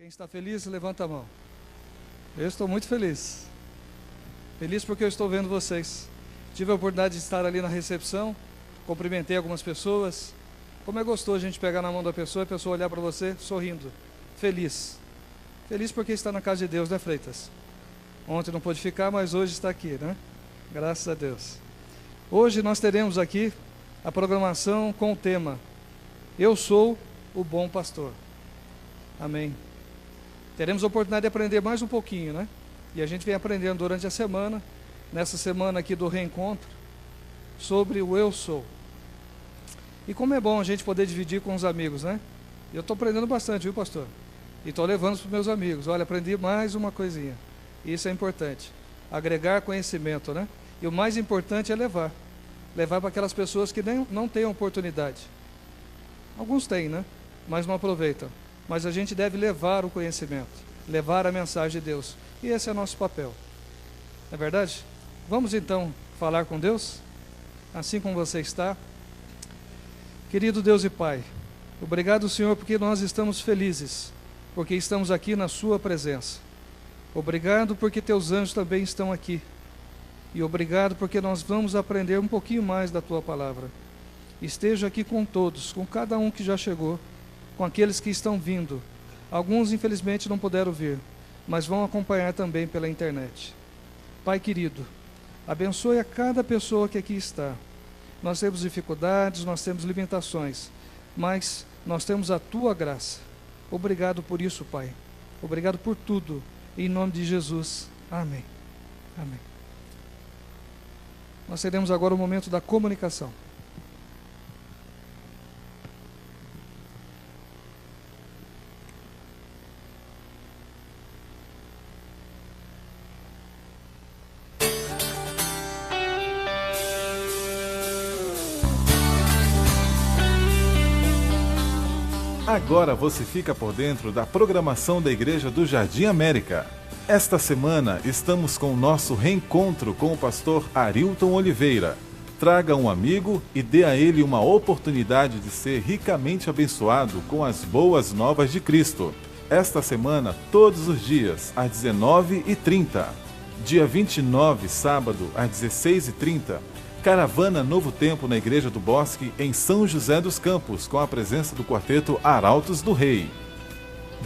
Quem está feliz, levanta a mão. Eu estou muito feliz. Feliz porque eu estou vendo vocês. Tive a oportunidade de estar ali na recepção, cumprimentei algumas pessoas. Como é gostoso a gente pegar na mão da pessoa e a pessoa olhar para você sorrindo. Feliz. Feliz porque está na casa de Deus, né, Freitas? Ontem não pôde ficar, mas hoje está aqui, né? Graças a Deus. Hoje nós teremos aqui a programação com o tema Eu sou o bom pastor. Amém. Teremos a oportunidade de aprender mais um pouquinho, né? E a gente vem aprendendo durante a semana, nessa semana aqui do reencontro, sobre o eu sou. E como é bom a gente poder dividir com os amigos, né? Eu estou aprendendo bastante, viu, pastor? E estou levando para os meus amigos. Olha, aprendi mais uma coisinha. Isso é importante. Agregar conhecimento, né? E o mais importante é levar. Levar para aquelas pessoas que não têm oportunidade. Alguns têm, né? Mas não aproveitam. Mas a gente deve levar o conhecimento, levar a mensagem de Deus. E esse é o nosso papel. Não é verdade? Vamos então falar com Deus? Assim como você está. Querido Deus e Pai, obrigado, Senhor, porque nós estamos felizes, porque estamos aqui na Sua presença. Obrigado porque Teus anjos também estão aqui. E obrigado porque nós vamos aprender um pouquinho mais da Tua palavra. Esteja aqui com todos, com cada um que já chegou, com aqueles que estão vindo. Alguns, infelizmente, não puderam vir, mas vão acompanhar também pela internet. Pai querido, abençoe a cada pessoa que aqui está. Nós temos dificuldades, nós temos limitações, mas nós temos a Tua graça. Obrigado por isso, Pai. Obrigado por tudo. Em nome de Jesus. Amém. Amém. Nós teremos agora o momento da comunicação. Agora você fica por dentro da programação da Igreja do Jardim América. Esta semana estamos com o nosso reencontro com o pastor Arilton Oliveira. Traga um amigo e dê a ele uma oportunidade de ser ricamente abençoado com as boas novas de Cristo. Esta semana, todos os dias, às 19h30. Dia 29, sábado, às 16h30. Caravana Novo Tempo na Igreja do Bosque, em São José dos Campos, com a presença do quarteto Arautos do Rei.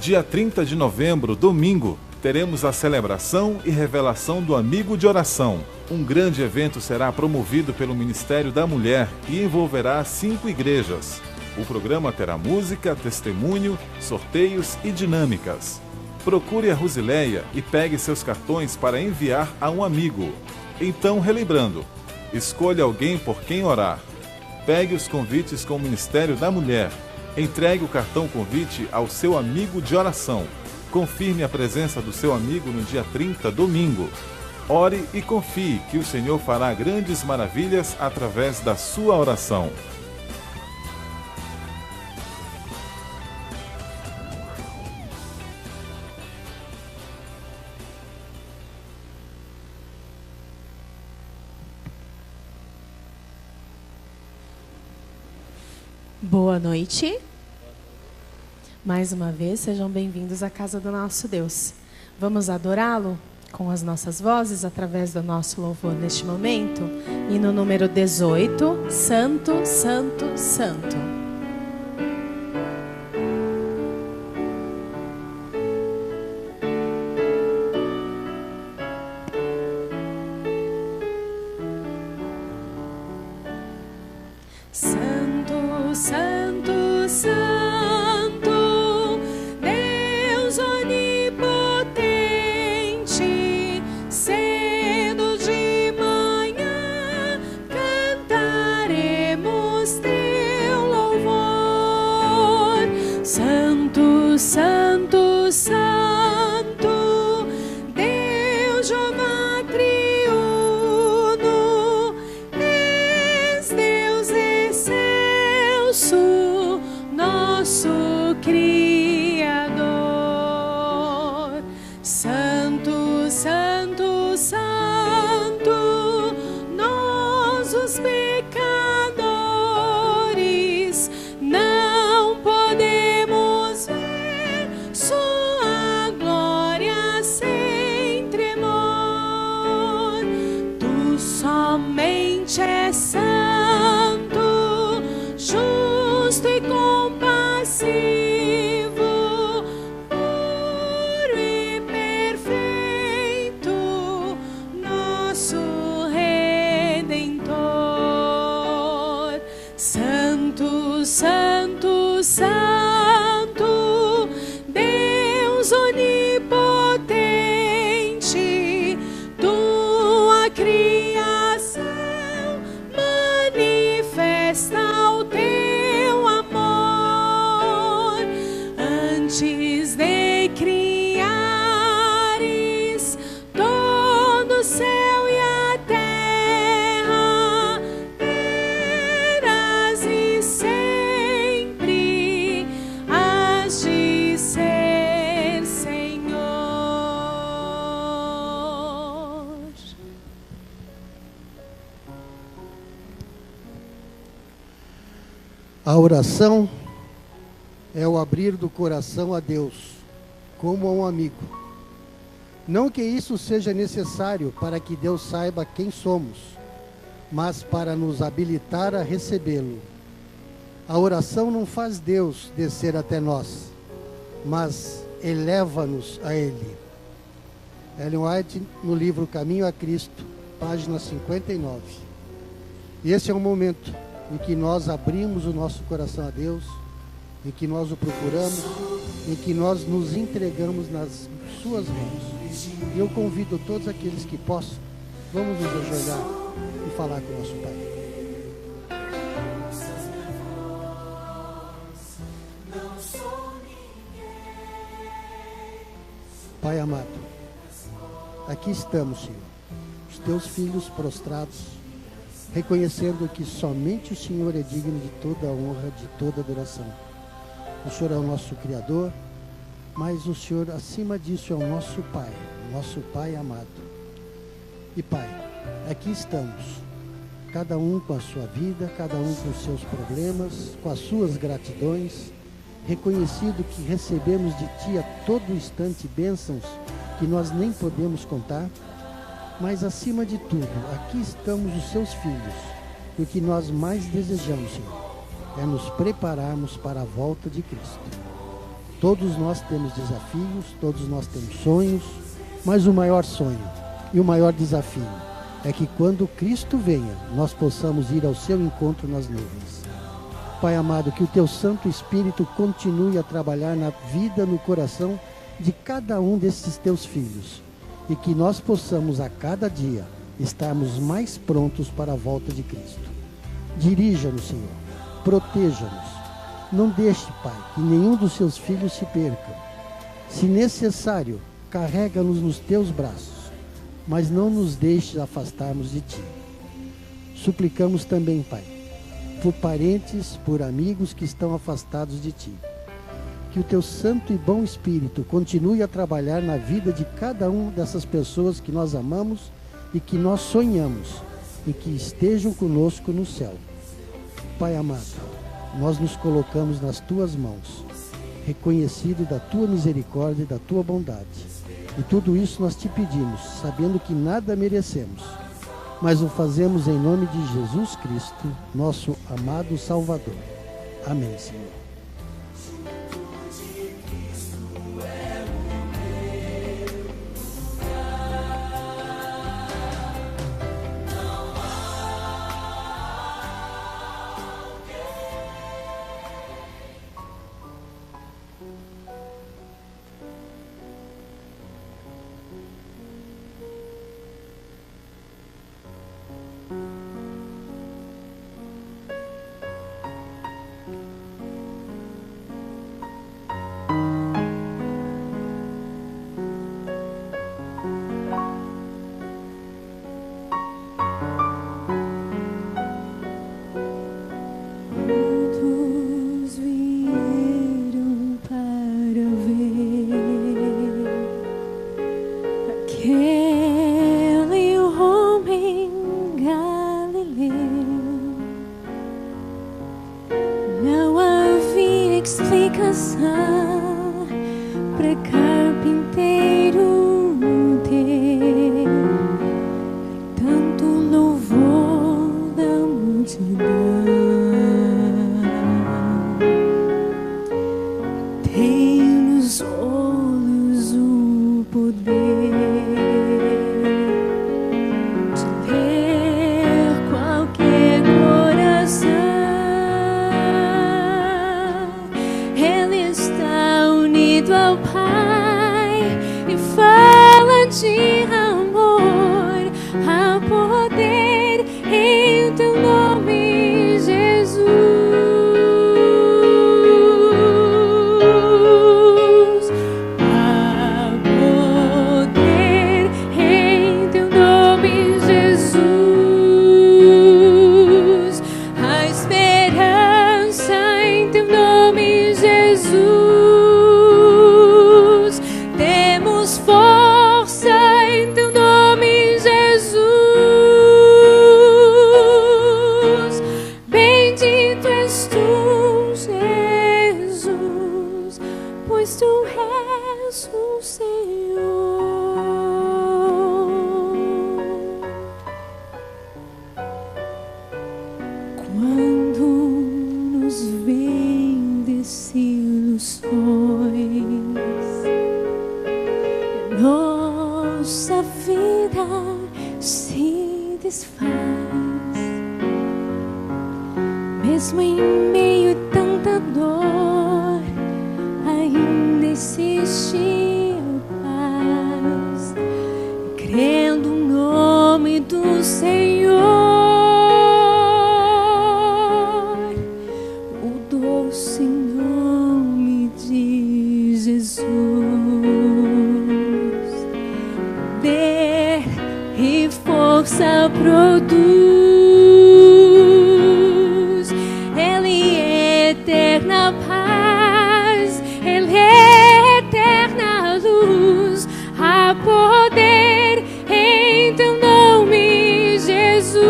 Dia 30 de novembro, domingo, teremos a celebração e revelação do Amigo de Oração. Um grande evento será promovido pelo Ministério da Mulher e envolverá 5 igrejas. O programa terá música, testemunho, sorteios e dinâmicas. Procure a Rusileia e pegue seus cartões para enviar a um amigo. Então, relembrando, escolha alguém por quem orar. Pegue os convites com o Ministério da Mulher. Entregue o cartão convite ao seu amigo de oração. Confirme a presença do seu amigo no dia 30, domingo. Ore e confie que o Senhor fará grandes maravilhas através da sua oração. Boa noite. Mais uma vez, sejam bem-vindos à casa do nosso Deus. Vamos adorá-lo com as nossas vozes através do nosso louvor neste momento. E no número 18, Santo, Santo, Santo. Santo, Santo, Santo, Deus onipotente, cedo de manhã cantaremos teu louvor. criares todo o céu e a terra, terás e sempre has de ser Senhor. A oração é o abrir do coração a Deus, como a um amigo. Não que isso seja necessário para que Deus saiba quem somos, mas para nos habilitar a recebê-lo. A oração não faz Deus descer até nós, mas eleva-nos a Ele. Ellen White, no livro Caminho a Cristo, página 59. E esse é o momento em que nós abrimos o nosso coração a Deus, em que nós o procuramos, em que nós nos entregamos nas suas mãos. E eu convido todos aqueles que possam, vamos nos ajoelhar e falar com o nosso Pai. Pai amado, aqui estamos, Senhor, os teus filhos prostrados, reconhecendo que somente o Senhor é digno de toda a honra, de toda a adoração. O Senhor é o nosso Criador, mas o Senhor, acima disso, é o nosso Pai amado. E Pai, aqui estamos, cada um com a sua vida, cada um com os seus problemas, com as suas gratidões, reconhecido que recebemos de Ti a todo instante bênçãos que nós nem podemos contar, mas acima de tudo, aqui estamos os Seus filhos, e o que nós mais desejamos, Senhor, é nos prepararmos para a volta de Cristo. Todos nós temos desafios, todos nós temos sonhos, mas o maior sonho e o maior desafio é que quando Cristo venha, nós possamos ir ao seu encontro nas nuvens. Pai amado, que o Teu Santo Espírito continue a trabalhar na vida, no coração de cada um desses Teus filhos, e que nós possamos a cada dia estarmos mais prontos para a volta de Cristo. Dirija-nos, Senhor, proteja-nos. Não deixe, Pai, que nenhum dos Seus filhos se perca. Se necessário, carrega-nos nos Teus braços, mas não nos deixe afastarmos de Ti. Suplicamos também, Pai, por parentes, por amigos que estão afastados de Ti. Que o Teu Santo e bom Espírito continue a trabalhar na vida de cada uma dessas pessoas que nós amamos e que nós sonhamos, e que estejam conosco no céu. Pai amado, nós nos colocamos nas Tuas mãos, reconhecido da Tua misericórdia e da Tua bondade. E tudo isso nós Te pedimos, sabendo que nada merecemos, mas o fazemos em nome de Jesus Cristo, nosso amado Salvador. Amém, Senhor. Pra carpinteiro ter tanto louvor da multidão, tem nos olhos o poder de ler qualquer coração. Ele está unido ao Pai e fala de amor, há poder em Teu nome, Jesus. Jesus, Senhor. Quando nos vem desilusões, nossa vida se desfaz. Mesmo em meio a tanta dor, ainda existe paz, crendo no nome do Senhor, o doce nome de Jesus. Poder e força produz, Ele é eterna paz, Ele é eterna luz. Há poder em teu nome, Jesus.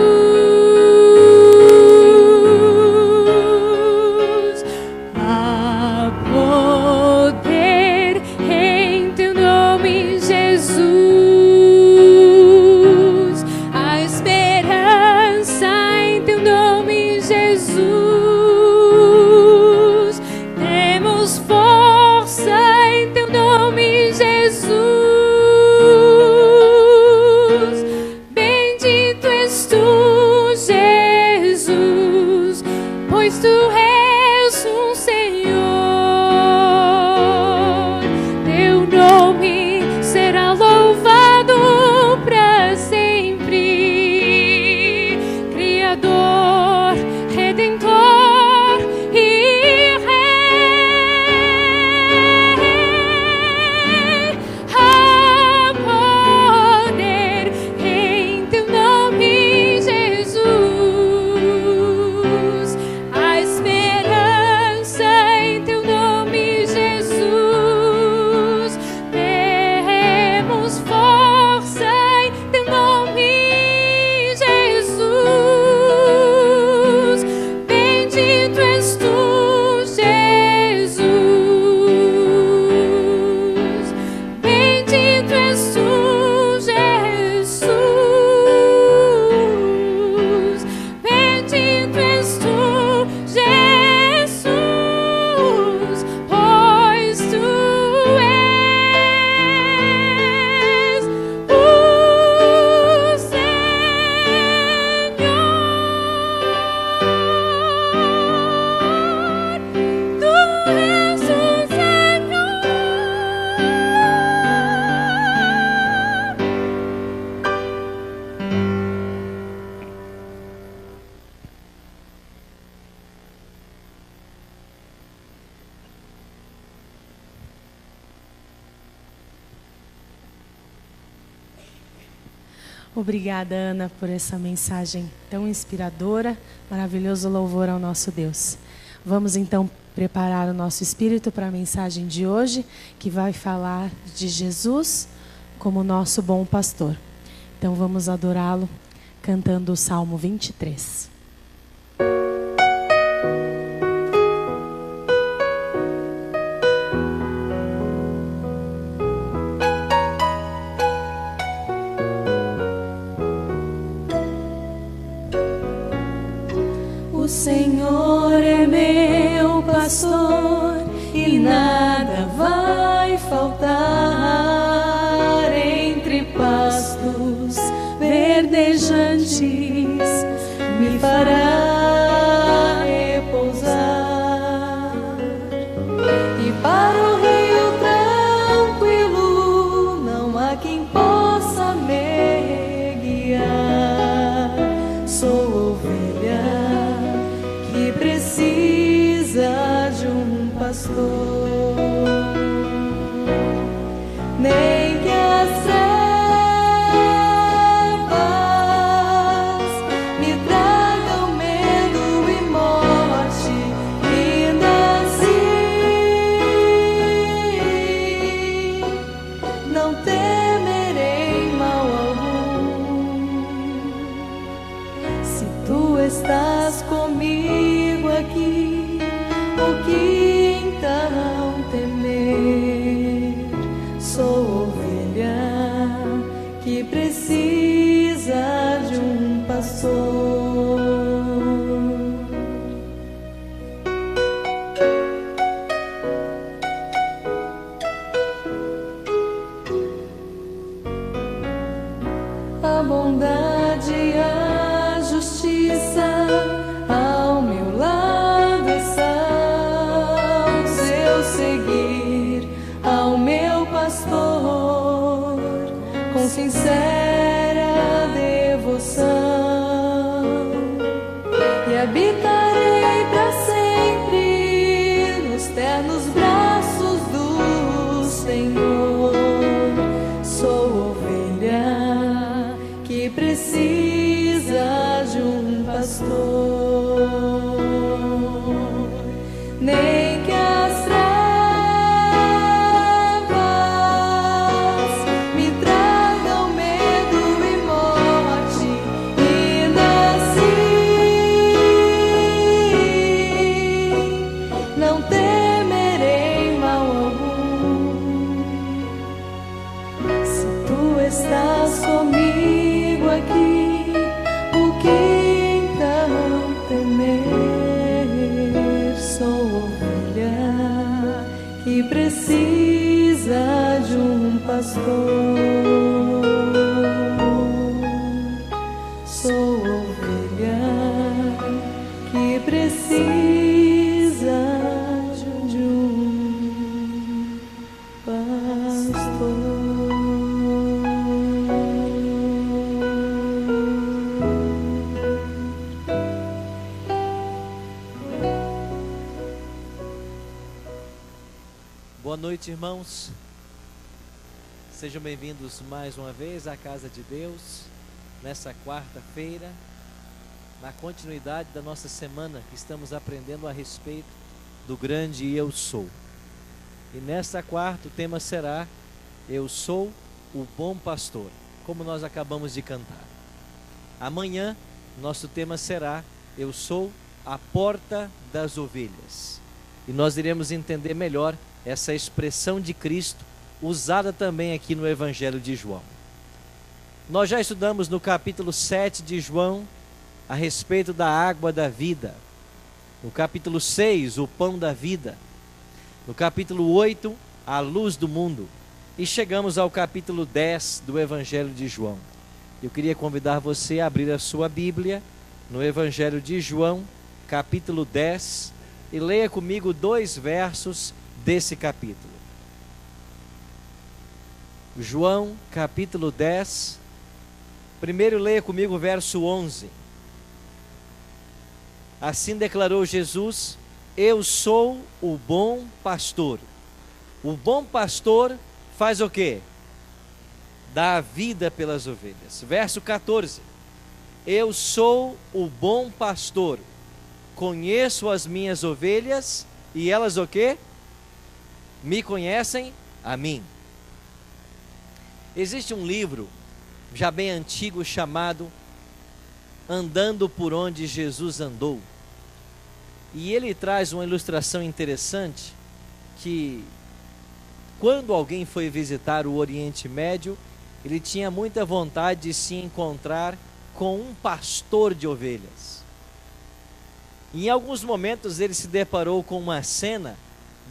Há poder em teu nome, Jesus. Há esperança em teu nome, Jesus. Temos força em teu nome, Jesus. Bendito és tu, Jesus, pois tu és um Senhor. Teu nome será louvado para sempre. Criador, Redentor e Rei. Há poder em teu nome, Jesus. Há esperança em teu nome, Jesus. Temos força em teu nome, Jesus. Bendito és tu, Jesus. Bendito és tu, Jesus. Bendito és tu, Jesus, pois tu és o Senhor. Tu és o Senhor. Obrigada, Ana, por essa mensagem tão inspiradora. Maravilhoso louvor ao nosso Deus. Vamos então preparar o nosso espírito para a mensagem de hoje, que vai falar de Jesus como nosso bom pastor. Então vamos adorá-lo cantando o Salmo 23. O Senhor é meu pastor e nada vai faltar. Entre pastos verdejantes me fará repousar, e para o rio tranquilo não há quem possa me guiar. Sou ovelha que precisa de um pastor, nem que as trevas me tragam medo e morte, ainda assim não temerei mal algum. Se tu estás comigo aqui, o que então temer? bondade e a justiça ao meu lado estão. Se eu seguir ao meu pastor com sincera devoção, e habitarei para sempre nos ternos braços do Senhor. Sou ovelha que precisa de um pastor, nem que as trevas me tragam medo e morte, ainda assim não temerei mal algum. Se tu estás comigo aqui, o que então temer? Sou ovelha que precisa de um pastor. Sou ovelha que precisa de um pastor. Boa noite, irmãos. Sejam bem-vindos mais uma vez à casa de Deus, nessa quarta-feira, na continuidade da nossa semana que estamos aprendendo a respeito do grande Eu Sou. E nesta quarta o tema será Eu Sou o Bom Pastor, como nós acabamos de cantar. Amanhã nosso tema será Eu Sou a Porta das Ovelhas. E nós iremos entender melhor essa expressão de Cristo, usada também aqui no Evangelho de João. Nós já estudamos no capítulo 7 de João a respeito da água da vida. No capítulo 6, o pão da vida. No capítulo 8, a luz do mundo. E chegamos ao capítulo 10 do Evangelho de João. Eu queria convidar você a abrir a sua Bíblia no Evangelho de João, capítulo 10, e leia comigo 2 versos desse capítulo. João, capítulo 10. Primeiro leia comigo o verso 11. Assim declarou Jesus: Eu sou o bom pastor. O bom pastor faz o quê? Dá a vida pelas ovelhas. Verso 14. Eu sou o bom pastor. Conheço as minhas ovelhas e elas o quê? Me conhecem a mim. Existe um livro já bem antigo chamado Andando por Onde Jesus Andou. E ele traz uma ilustração interessante que quando alguém foi visitar o Oriente Médio, ele tinha muita vontade de se encontrar com um pastor de ovelhas. E em alguns momentos ele se deparou com uma cena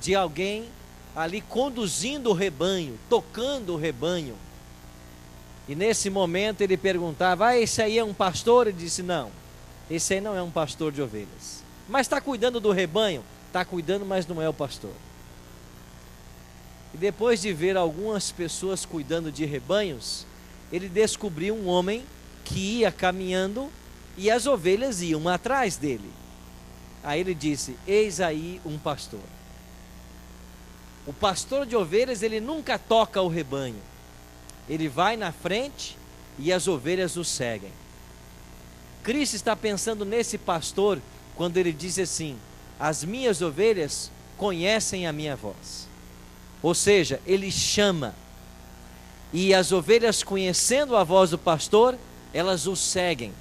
de alguém ali conduzindo o rebanho, tocando o rebanho. E nesse momento ele perguntava: esse aí é um pastor? Ele disse: não, esse aí não é um pastor de ovelhas. Mas está cuidando do rebanho? Está cuidando, mas não é o pastor. E depois de ver algumas pessoas cuidando de rebanhos, ele descobriu um homem que ia caminhando e as ovelhas iam atrás dele. Aí ele disse: eis aí um pastor. O pastor de ovelhas, ele nunca toca o rebanho. Ele vai na frente e as ovelhas o seguem. Cristo está pensando nesse pastor quando ele diz assim: as minhas ovelhas conhecem a minha voz. Ou seja, ele chama. E as ovelhas, conhecendo a voz do pastor, elas o seguem.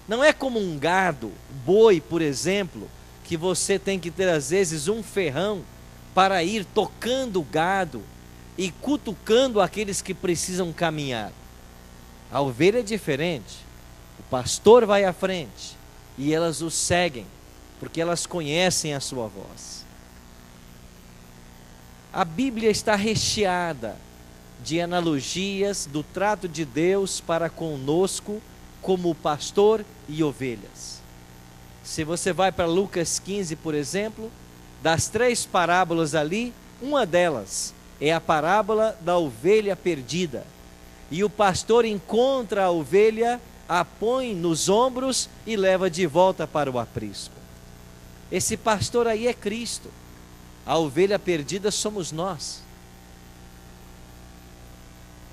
Não é como um gado, boi, por exemplo, que você tem que ter às vezes um ferrão para ir tocando o gado e cutucando aqueles que precisam caminhar. A ovelha é diferente. O pastor vai à frente e elas o seguem, porque elas conhecem a sua voz. A Bíblia está recheada de analogias do trato de Deus para conosco como pastor e ovelhas. Se você vai para Lucas 15, por exemplo, das 3 parábolas ali, uma delas é a parábola da ovelha perdida. E o pastor encontra a ovelha, a põe nos ombros e leva de volta para o aprisco. Esse pastor aí é Cristo. A ovelha perdida somos nós.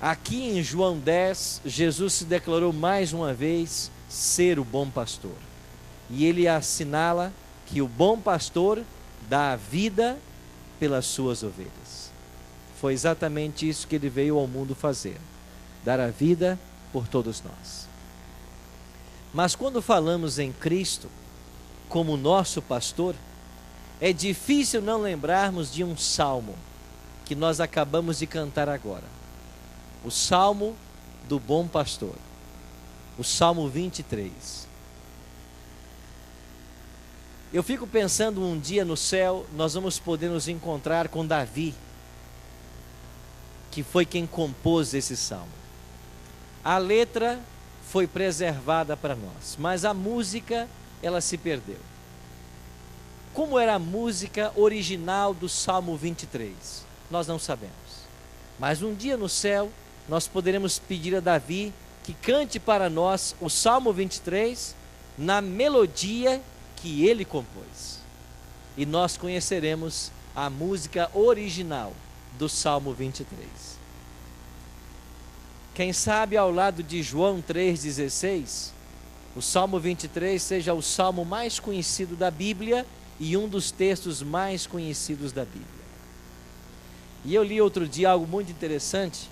Aqui em João 10, Jesus se declarou mais uma vez ser o bom pastor. E ele assinala que o bom pastor dá a vida pelas suas ovelhas. Foi exatamente isso que ele veio ao mundo fazer, dar a vida por todos nós. Mas quando falamos em Cristo como nosso pastor, é difícil não lembrarmos de um salmo que nós acabamos de cantar agora. O Salmo do Bom Pastor, o Salmo 23. Eu fico pensando, um dia no céu nós vamos poder nos encontrar com Davi, que foi quem compôs esse salmo. A letra foi preservada para nós, mas a música, ela se perdeu. Como era a música original do Salmo 23? Nós não sabemos. Mas um dia no céu nós poderemos pedir a Davi que cante para nós o Salmo 23 na melodia que ele compôs. E nós conheceremos a música original do Salmo 23. Quem sabe ao lado de João 3,16, o Salmo 23 seja o salmo mais conhecido da Bíblia e um dos textos mais conhecidos da Bíblia. E eu li outro dia algo muito interessante,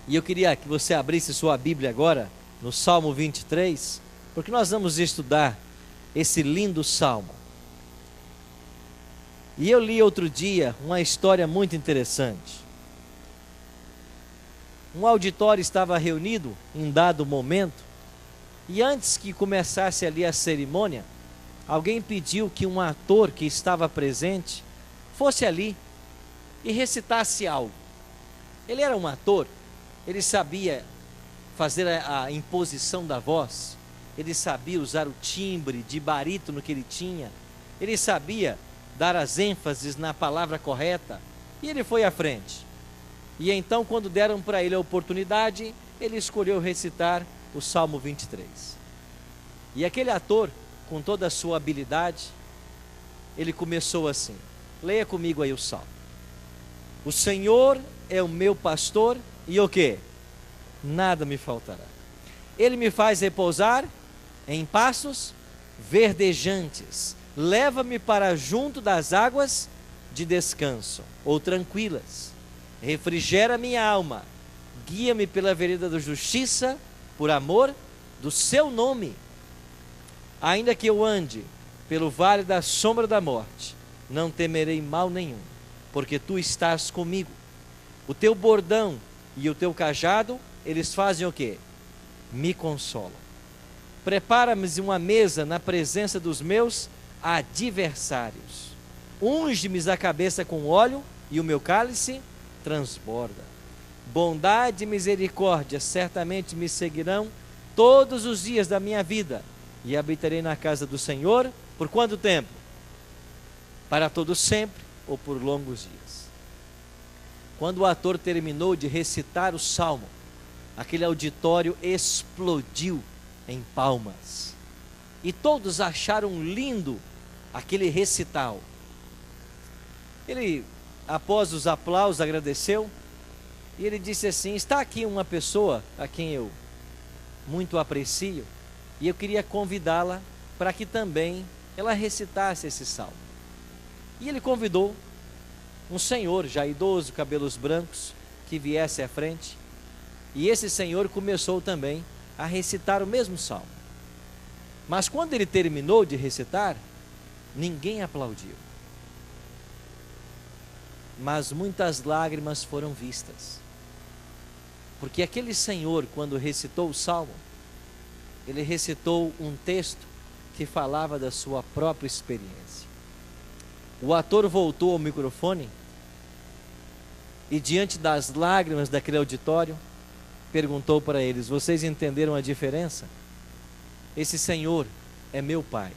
e eu queria que você abrisse sua Bíblia agora, no Salmo 23, porque nós vamos estudar esse lindo salmo. E eu li outro dia uma história muito interessante. Um auditório estava reunido em dado momento, e antes que começasse ali a cerimônia, alguém pediu que um ator que estava presente fosse ali e recitasse algo. Ele era um ator, ele sabia fazer a imposição da voz, ele sabia usar o timbre de barítono que ele tinha, ele sabia dar as ênfases na palavra correta, e ele foi à frente. E então, quando deram para ele a oportunidade, ele escolheu recitar o Salmo 23. E aquele ator, com toda a sua habilidade, ele começou assim. Leia comigo aí o Salmo. O Senhor é o meu pastor, e o quê? Nada me faltará. Ele me faz repousar em pastos verdejantes. Leva-me para junto das águas de descanso, ou tranquilas. Refrigera minha alma. Guia-me pela vereda da justiça, por amor do seu nome. Ainda que eu ande pelo vale da sombra da morte, não temerei mal nenhum, porque tu estás comigo. O teu bordão e o teu cajado, eles fazem o quê? Me consolam. Prepara-me uma mesa na presença dos meus adversários. Unge-me a cabeça com óleo e o meu cálice transborda. Bondade e misericórdia certamente me seguirão todos os dias da minha vida, e habitarei na casa do Senhor por quanto tempo? Para todo sempre ou por longos dias. Quando o ator terminou de recitar o salmo, aquele auditório explodiu em palmas, e todos acharam lindo aquele recital. Ele, após os aplausos, agradeceu, e ele disse assim: está aqui uma pessoa a quem eu muito aprecio, e eu queria convidá-la para que também ela recitasse esse salmo. E ele convidou um senhor já idoso, cabelos brancos, que viesse à frente, e esse senhor começou também a recitar o mesmo salmo. Mas quando ele terminou de recitar, ninguém aplaudiu, mas muitas lágrimas foram vistas, porque aquele senhor, quando recitou o salmo, ele recitou um texto que falava da sua própria experiência. O ator voltou ao microfone e diante das lágrimas daquele auditório, perguntou para eles: vocês entenderam a diferença? Esse Senhor é meu Pai.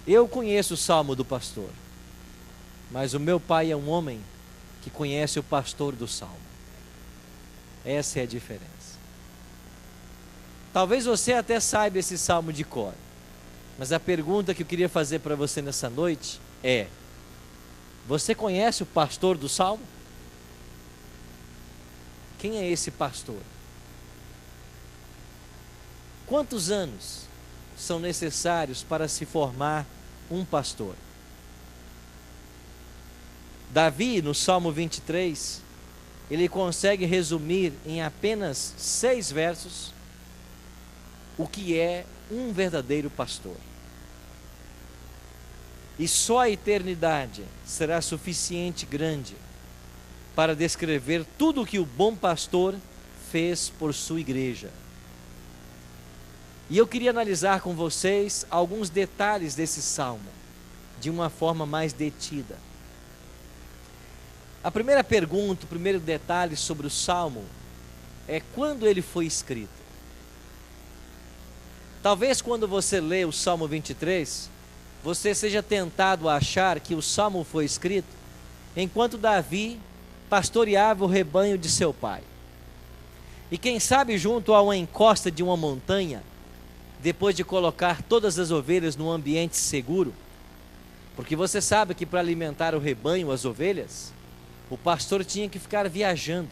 Eu conheço o salmo do pastor, mas o meu Pai é um homem que conhece o pastor do salmo. Essa é a diferença. Talvez você até saiba esse salmo de cor, mas a pergunta que eu queria fazer para você nessa noite é: você conhece o pastor do salmo? Quem é esse pastor? Quantos anos são necessários para se formar um pastor? Davi, no Salmo 23, ele consegue resumir em apenas 6 versos o que é um verdadeiro pastor. E só a eternidade será suficiente grande para descrever tudo o que o bom pastor fez por sua igreja. E eu queria analisar com vocês alguns detalhes desse salmo, de uma forma mais detida. A primeira pergunta, o primeiro detalhe sobre o salmo é quando ele foi escrito. Talvez quando você lê o Salmo 23, você seja tentado a achar que o salmo foi escrito enquanto Davi pastoreava o rebanho de seu pai. E quem sabe junto a uma encosta de uma montanha, depois de colocar todas as ovelhas num ambiente seguro, porque você sabe que para alimentar o rebanho, as ovelhas, o pastor tinha que ficar viajando,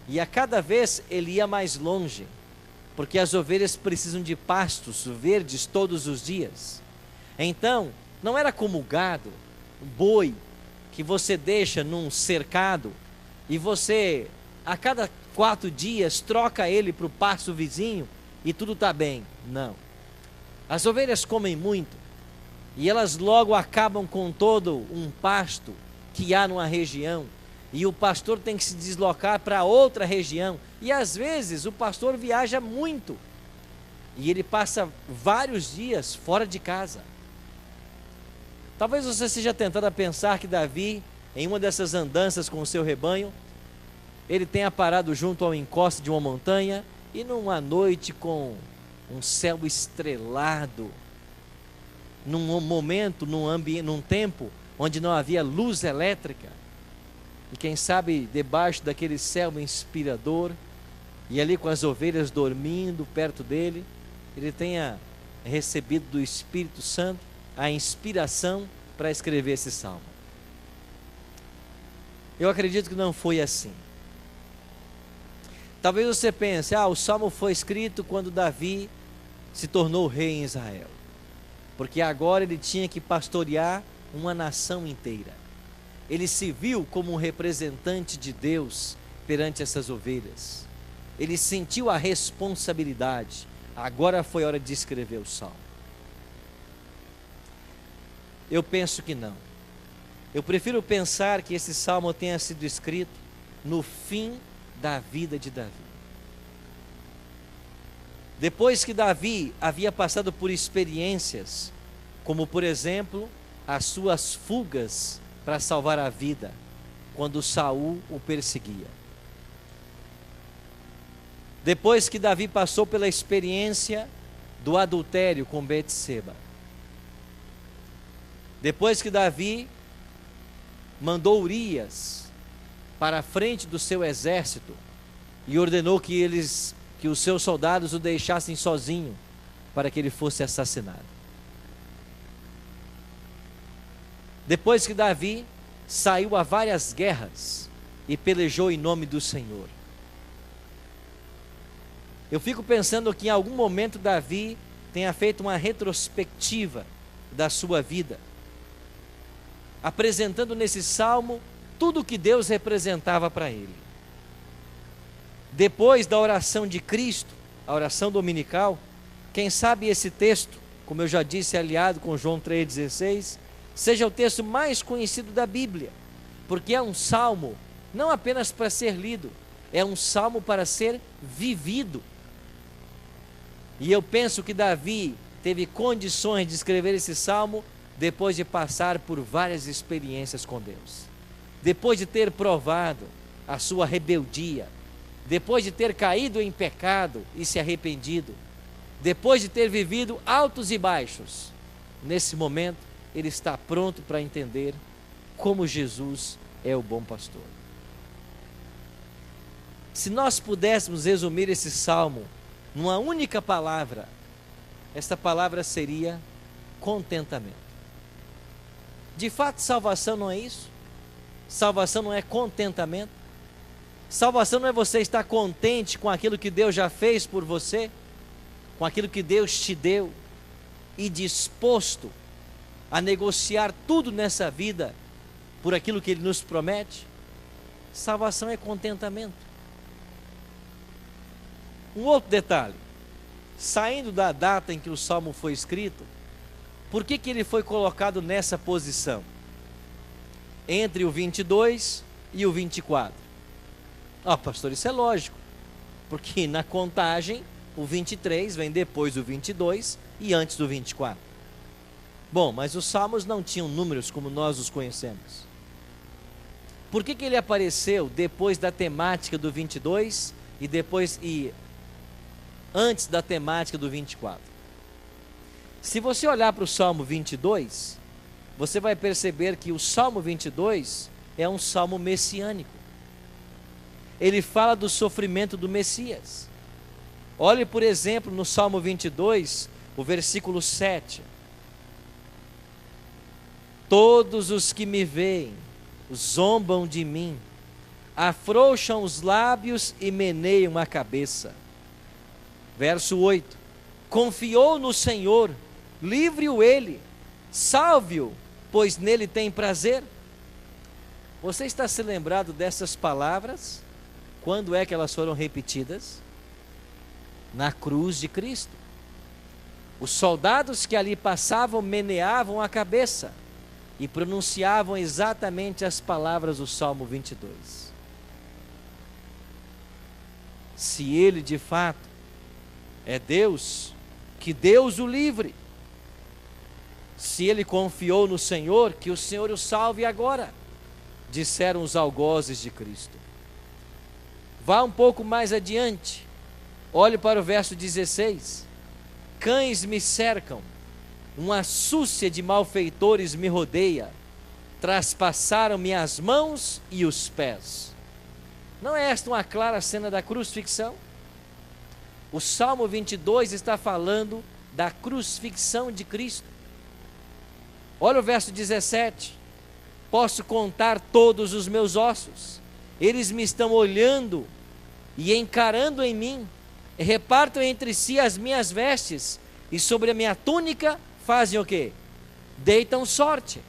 e a cada vez ele ia mais longe, porque as ovelhas precisam de pastos verdes todos os dias. Então, não era como o gado, o boi, que você deixa num cercado, e você, a cada 4 dias, troca ele para o pasto vizinho, e tudo está bem. Não. As ovelhas comem muito, e elas logo acabam com todo um pasto que há numa região, e o pastor tem que se deslocar para outra região, e às vezes o pastor viaja muito, e ele passa vários dias fora de casa. Talvez você seja tentado a pensar que Davi, em uma dessas andanças com o seu rebanho, ele tenha parado junto ao encosto de uma montanha, e numa noite com um céu estrelado, num momento, num tempo onde não havia luz elétrica, e quem sabe debaixo daquele céu inspirador, e ali com as ovelhas dormindo perto dele, ele tenha recebido do Espírito Santo a inspiração para escrever esse salmo. Eu acredito que não foi assim. Talvez você pense: o salmo foi escrito quando Davi se tornou rei em Israel, porque agora ele tinha que pastorear uma nação inteira. Ele se viu como um representante de Deus perante essas ovelhas. Ele sentiu a responsabilidade. Agora foi hora de escrever o salmo. Eu penso que não. Eu prefiro pensar que esse salmo tenha sido escrito no fim da vida de Davi. Depois que Davi havia passado por experiências, como por exemplo, as suas fugas para salvar a vida, quando Saul o perseguia. Depois que Davi passou pela experiência do adultério com Betseba. Depois que Davi mandou Urias para a frente do seu exército e ordenou que os seus soldados o deixassem sozinho para que ele fosse assassinado. Depois que Davi saiu a várias guerras e pelejou em nome do Senhor. Eu fico pensando que em algum momento Davi tenha feito uma retrospectiva da sua vida, apresentando nesse salmo tudo o que Deus representava para ele. Depois da oração de Cristo, a oração dominical, quem sabe esse texto, como eu já disse, aliado com João 3,16, seja o texto mais conhecido da Bíblia, porque é um salmo não apenas para ser lido, é um salmo para ser vivido. E eu penso que Davi teve condições de escrever esse salmo depois de passar por várias experiências com Deus. depois de ter provado a sua rebeldia, depois de ter caído em pecado e se arrependido, depois de ter vivido altos e baixos, nesse momento ele está pronto para entender como Jesus é o bom pastor. Se nós pudéssemos resumir esse salmo numa única palavra, esta palavra seria contentamento. De fato, salvação não é isso? Salvação não é contentamento? Salvação não é você estar contente com aquilo que Deus já fez por você, com aquilo que Deus te deu, e disposto a negociar tudo nessa vida por aquilo que Ele nos promete? Salvação é contentamento. Um outro detalhe, saindo da data em que o Salmo foi escrito, por que ele foi colocado nessa posição? Entre o 22 e o 24. Pastor, isso é lógico, porque na contagem o 23 vem depois do 22 e antes do 24. Bom, mas os salmos não tinham números como nós os conhecemos. Por que ele apareceu depois da temática do 22 e antes da temática do 24? Se você olhar para o Salmo 22, você vai perceber que o Salmo 22 é um salmo messiânico. Ele fala do sofrimento do Messias. Olhe, por exemplo, no Salmo 22, o versículo 7. Todos os que me veem zombam de mim, afrouxam os lábios e meneiam a cabeça. Verso 8. Confiou no Senhor, livre-o ele, salve-o, pois nele tem prazer. Você está se lembrado dessas palavras? Quando é que elas foram repetidas? Na cruz de Cristo. Os soldados que ali passavam meneavam a cabeça e pronunciavam exatamente as palavras do Salmo 22. Se ele de fato é Deus, que Deus o livre. Se ele confiou no Senhor, que o Senhor o salve agora, disseram os algozes de Cristo. Vá um pouco mais adiante, olhe para o verso 16. Cães me cercam, uma súcia de malfeitores me rodeia, traspassaram-me as mãos e os pés. Não é esta uma clara cena da crucifixão? O Salmo 22 está falando da crucifixão de Cristo. Olha o verso 17. Posso contar todos os meus ossos, eles me estão olhando e encarando em mim, repartem entre si as minhas vestes, e sobre a minha túnica fazem o quê? Deitam sorte.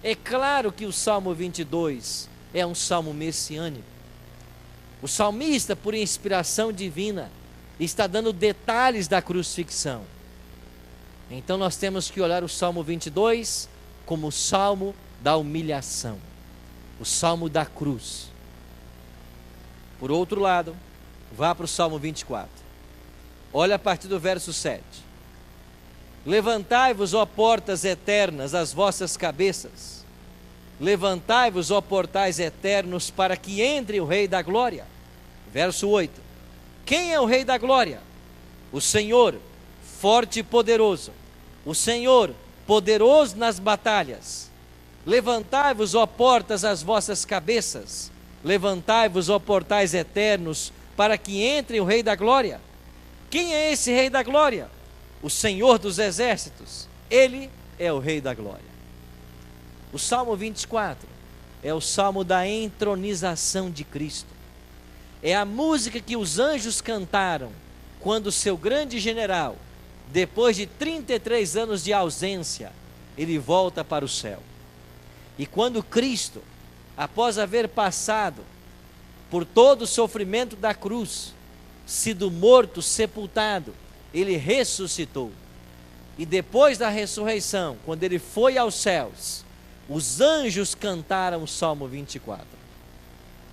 É claro que o Salmo 22 é um salmo messiânico. O salmista, por inspiração divina, está dando detalhes da crucifixão. Então nós temos que olhar o Salmo 22 como o salmo da humilhação, o salmo da cruz. Por outro lado, vá para o Salmo 24. Olha a partir do verso 7. Levantai-vos, ó portas eternas, as vossas cabeças. Levantai-vos, ó portais eternos, para que entre o Rei da Glória. Verso 8. Quem é o Rei da Glória? O Senhor, forte e poderoso. O Senhor, poderoso nas batalhas. Levantai-vos, ó portas, as vossas cabeças. Levantai-vos, ó portais eternos, para que entre o Rei da Glória. Quem é esse Rei da Glória? O Senhor dos Exércitos. Ele é o Rei da Glória. O Salmo 24 é o salmo da entronização de Cristo. É a música que os anjos cantaram quando seu grande general, depois de 33 anos de ausência, ele volta para o céu. E quando Cristo, após haver passado por todo o sofrimento da cruz, sido morto, sepultado, ele ressuscitou. E depois da ressurreição, quando ele foi aos céus, os anjos cantaram o Salmo 24.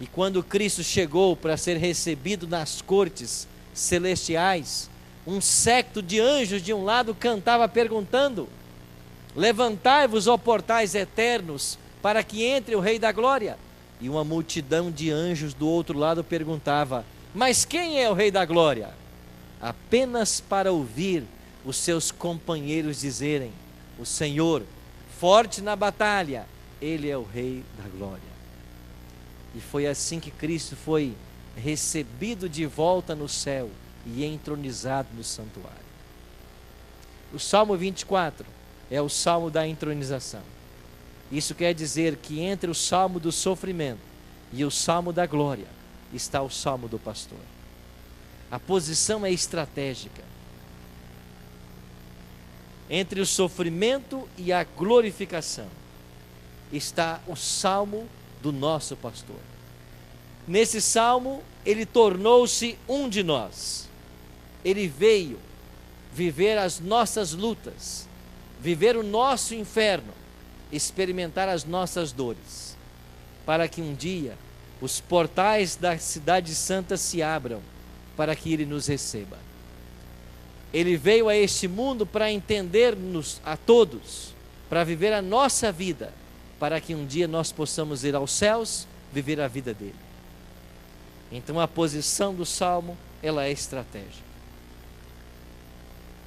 E quando Cristo chegou para ser recebido nas cortes celestiais, um séquito de anjos de um lado cantava perguntando: levantai-vos, ó portais eternos, para que entre o Rei da Glória. E uma multidão de anjos do outro lado perguntava: mas quem é o Rei da Glória? Apenas para ouvir os seus companheiros dizerem: o Senhor, forte na batalha, Ele é o Rei da Glória. E foi assim que Cristo foi recebido de volta no céu e entronizado no santuário. O Salmo 24 é o Salmo da entronização. Isso quer dizer que entre o Salmo do sofrimento e o Salmo da glória está o Salmo do pastor. A posição é estratégica. Entre o sofrimento e a glorificação está o Salmo do nosso pastor. Nesse Salmo, ele tornou-se um de nós. Ele veio viver as nossas lutas, viver o nosso inferno, experimentar as nossas dores, para que um dia os portais da cidade santa se abram, para que Ele nos receba. Ele veio a este mundo para entender-nos a todos, para viver a nossa vida, para que um dia nós possamos ir aos céus, viver a vida dele. Então a posição do Salmo, ela é estratégica.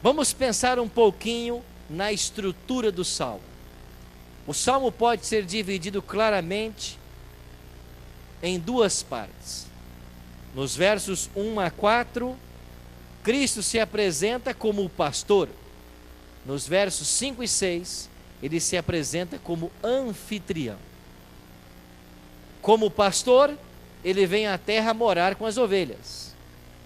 Vamos pensar um pouquinho na estrutura do Salmo. O Salmo pode ser dividido claramente em duas partes. Nos versos 1 a 4, Cristo se apresenta como o pastor. Nos versos 5 e 6, ele se apresenta como anfitrião. Como pastor, ele vem à terra morar com as ovelhas.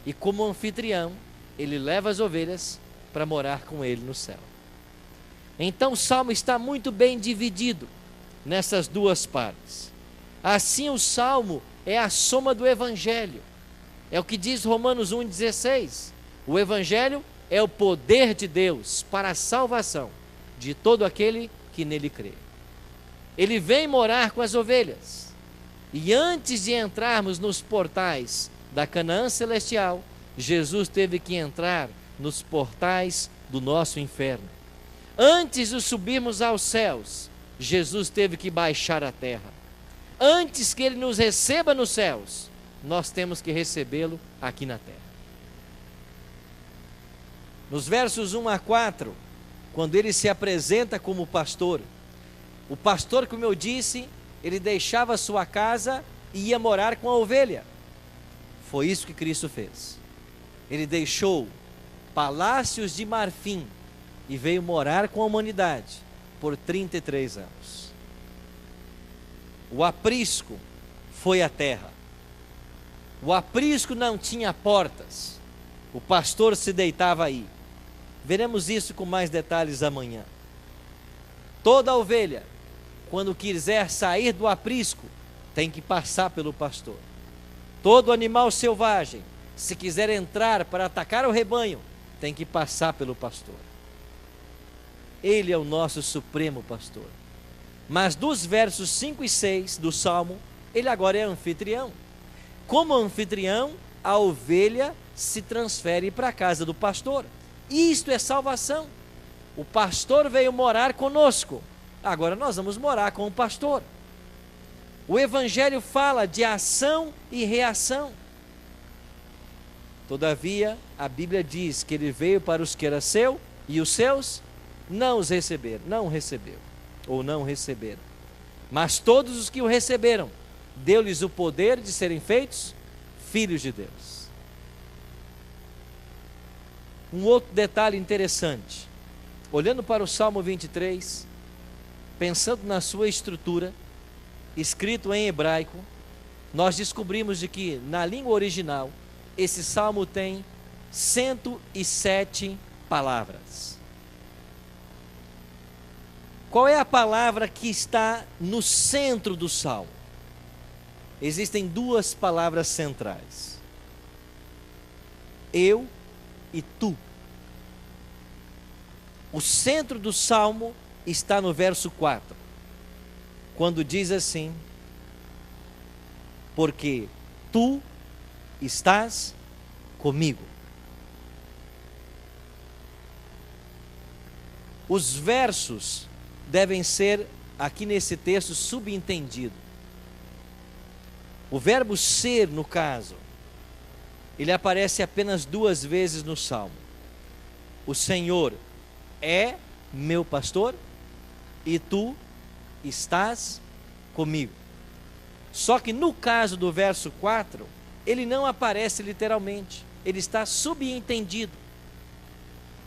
E como anfitrião, ele leva as ovelhas para morar com ele no céu. Então o Salmo está muito bem dividido nessas duas partes. Assim o Salmo é a soma do Evangelho. É o que diz Romanos 1,16. O Evangelho é o poder de Deus para a salvação de todo aquele que nele crê. Ele vem morar com as ovelhas. E antes de entrarmos nos portais da Canaã celestial, Jesus teve que entrar nos portais do nosso inferno. Antes de subirmos aos céus, Jesus teve que baixar à terra. Antes que Ele nos receba nos céus, nós temos que recebê-lo aqui na terra. Nos versos 1 a 4, quando Ele se apresenta como pastor, o pastor, como eu disse, ele deixava a sua casa e ia morar com a ovelha. Foi isso que Cristo fez. Ele deixou palácios de marfim e veio morar com a humanidade por 33 anos. O aprisco foi a terra. O aprisco não tinha portas. O pastor se deitava aí. Veremos isso com mais detalhes amanhã. Toda ovelha, quando quiser sair do aprisco, tem que passar pelo pastor. Todo animal selvagem, se quiser entrar para atacar o rebanho, tem que passar pelo pastor. Ele é o nosso supremo pastor. Mas dos versos 5 e 6 do Salmo, ele agora é anfitrião. Como anfitrião, a ovelha se transfere para a casa do pastor. Isto é salvação. O pastor veio morar conosco. Agora nós vamos morar com o pastor. O Evangelho fala de ação e reação. Todavia, a Bíblia diz que ele veio para os que era seu e os seus não os receberam, não recebeu, ou não receberam. Mas todos os que o receberam, deu-lhes o poder de serem feitos filhos de Deus. Um outro detalhe interessante, olhando para o Salmo 23, pensando na sua estrutura, escrito em hebraico, nós descobrimos de que na língua original, esse salmo tem 107 palavras. Qual é a palavra que está no centro do salmo? Existem duas palavras centrais: eu e tu. O centro do salmo está no verso 4, quando diz assim: porque tu estás comigo. Os versos devem ser aqui nesse texto subentendido. O verbo ser, no caso, ele aparece apenas 2 vezes no Salmo. O Senhor é meu pastor e tu estás comigo. Só que no caso do verso 4, ele não aparece literalmente, ele está subentendido.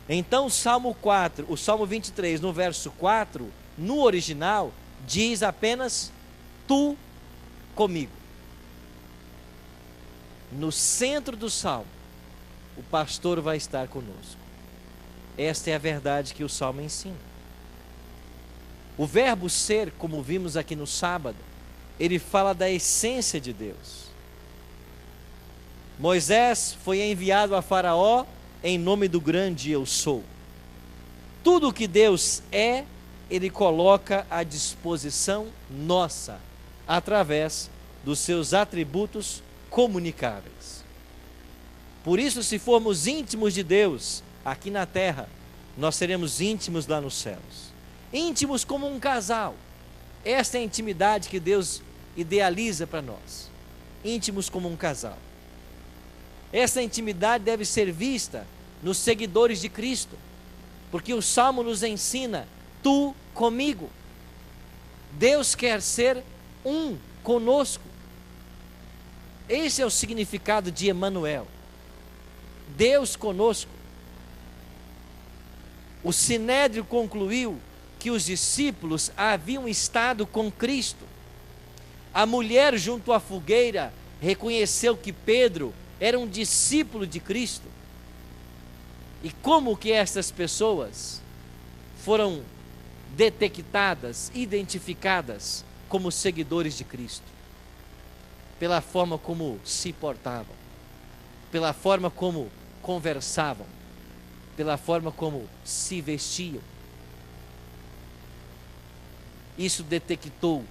Então o Salmo 23, no verso 4, no original, diz apenas tu comigo. No centro do Salmo, o pastor vai estar conosco. Esta é a verdade que o Salmo ensina. O verbo ser, como vimos aqui no sábado, ele fala da essência de Deus. Moisés foi enviado a Faraó em nome do grande eu sou. Tudo que Deus é, ele coloca à disposição nossa, através dos seus atributos comunicáveis. Por isso, se formos íntimos de Deus aqui na terra, nós seremos íntimos lá nos céus. Íntimos como um casal. Esta é a intimidade que Deus idealiza para nós. Íntimos como um casal. Essa intimidade deve ser vista nos seguidores de Cristo, porque o Salmo nos ensina: tu comigo. Deus quer ser um conosco. Esse é o significado de Emanuel. Deus conosco. O Sinédrio concluiu que os discípulos haviam estado com Cristo. A mulher junto à fogueira reconheceu que Pedro era um discípulo de Cristo. E como que essas pessoas foram detectadas, identificadas como seguidores de Cristo? Pela forma como se portavam, pela forma como conversavam, pela forma como se vestiam. Isso detectou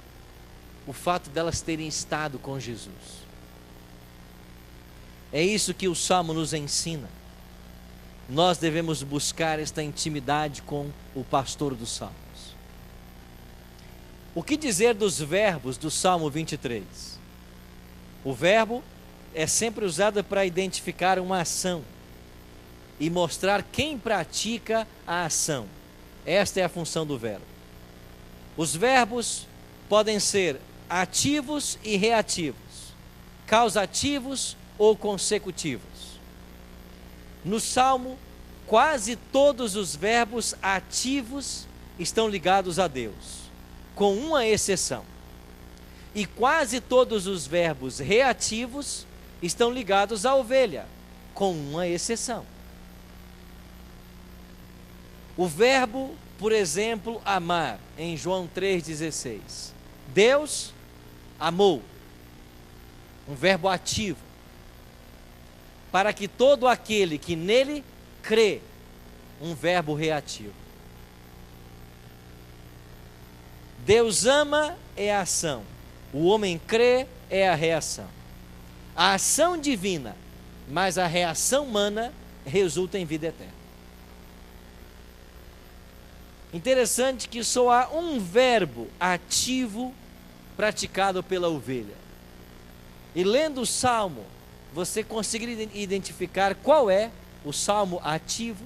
o fato delas terem estado com Jesus. É isso que o Salmo nos ensina. Nós devemos buscar esta intimidade com o pastor dos Salmos. O que dizer dos verbos do Salmo 23? O verbo é sempre usado para identificar uma ação e mostrar quem pratica a ação. Esta é a função do verbo. Os verbos podem ser ativos e reativos, causativos ou consecutivos. No Salmo, quase todos os verbos ativos estão ligados a Deus, com uma exceção. E quase todos os verbos reativos estão ligados à ovelha, com uma exceção. O verbo, por exemplo, amar, em João 3,16. Deus amou, um verbo ativo, para que todo aquele que nele crê, um verbo reativo. Deus ama é a ação, o homem crê é a reação. A ação divina, mas a reação humana resulta em vida eterna. Interessante que só há um verbo ativo praticado pela ovelha. E lendo o Salmo, você conseguiria identificar qual é o Salmo ativo?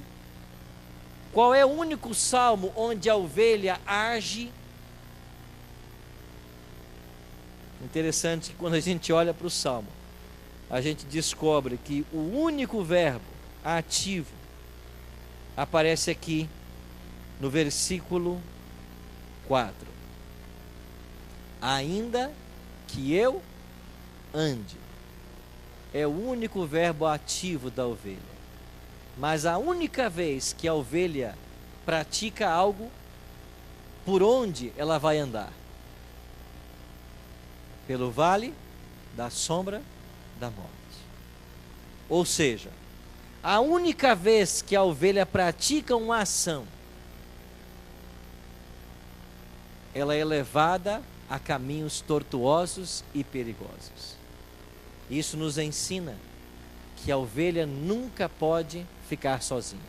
Qual é o único Salmo onde a ovelha age? Interessante que quando a gente olha para o Salmo, a gente descobre que o único verbo ativo aparece aqui no versículo 4. Ainda que eu ande. É o único verbo ativo da ovelha. Mas a única vez que a ovelha pratica algo, por onde ela vai andar? Pelo vale da sombra da morte. Ou seja, a única vez que a ovelha pratica uma ação, ela é levada a caminhos tortuosos e perigosos. Isso nos ensina que a ovelha nunca pode ficar sozinha.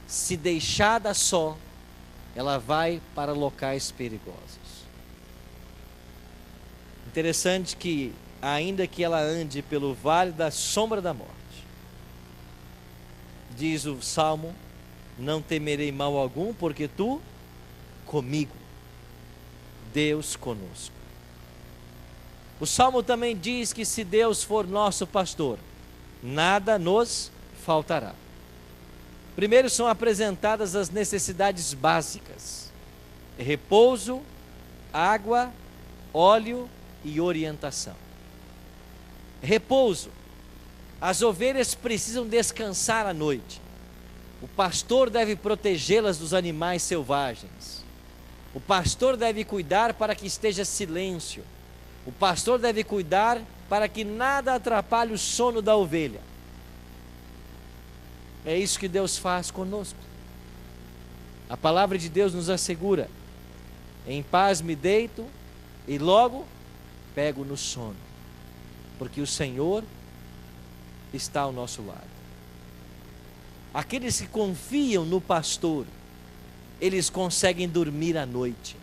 Se deixada só, ela vai para locais perigosos. Interessante que, ainda que ela ande pelo vale da sombra da morte, diz o Salmo, não temerei mal algum, porque tu comigo, Deus conosco. O Salmo também diz que se Deus for nosso pastor, nada nos faltará. Primeiro são apresentadas as necessidades básicas: repouso, água, óleo e orientação. Repouso. As ovelhas precisam descansar à noite. O pastor deve protegê-las dos animais selvagens. O pastor deve cuidar para que esteja silêncio. O pastor deve cuidar para que nada atrapalhe o sono da ovelha. É isso que Deus faz conosco. A palavra de Deus nos assegura: em paz me deito e logo pego no sono, porque o Senhor está ao nosso lado. Aqueles que confiam no pastor, eles conseguem dormir à noite.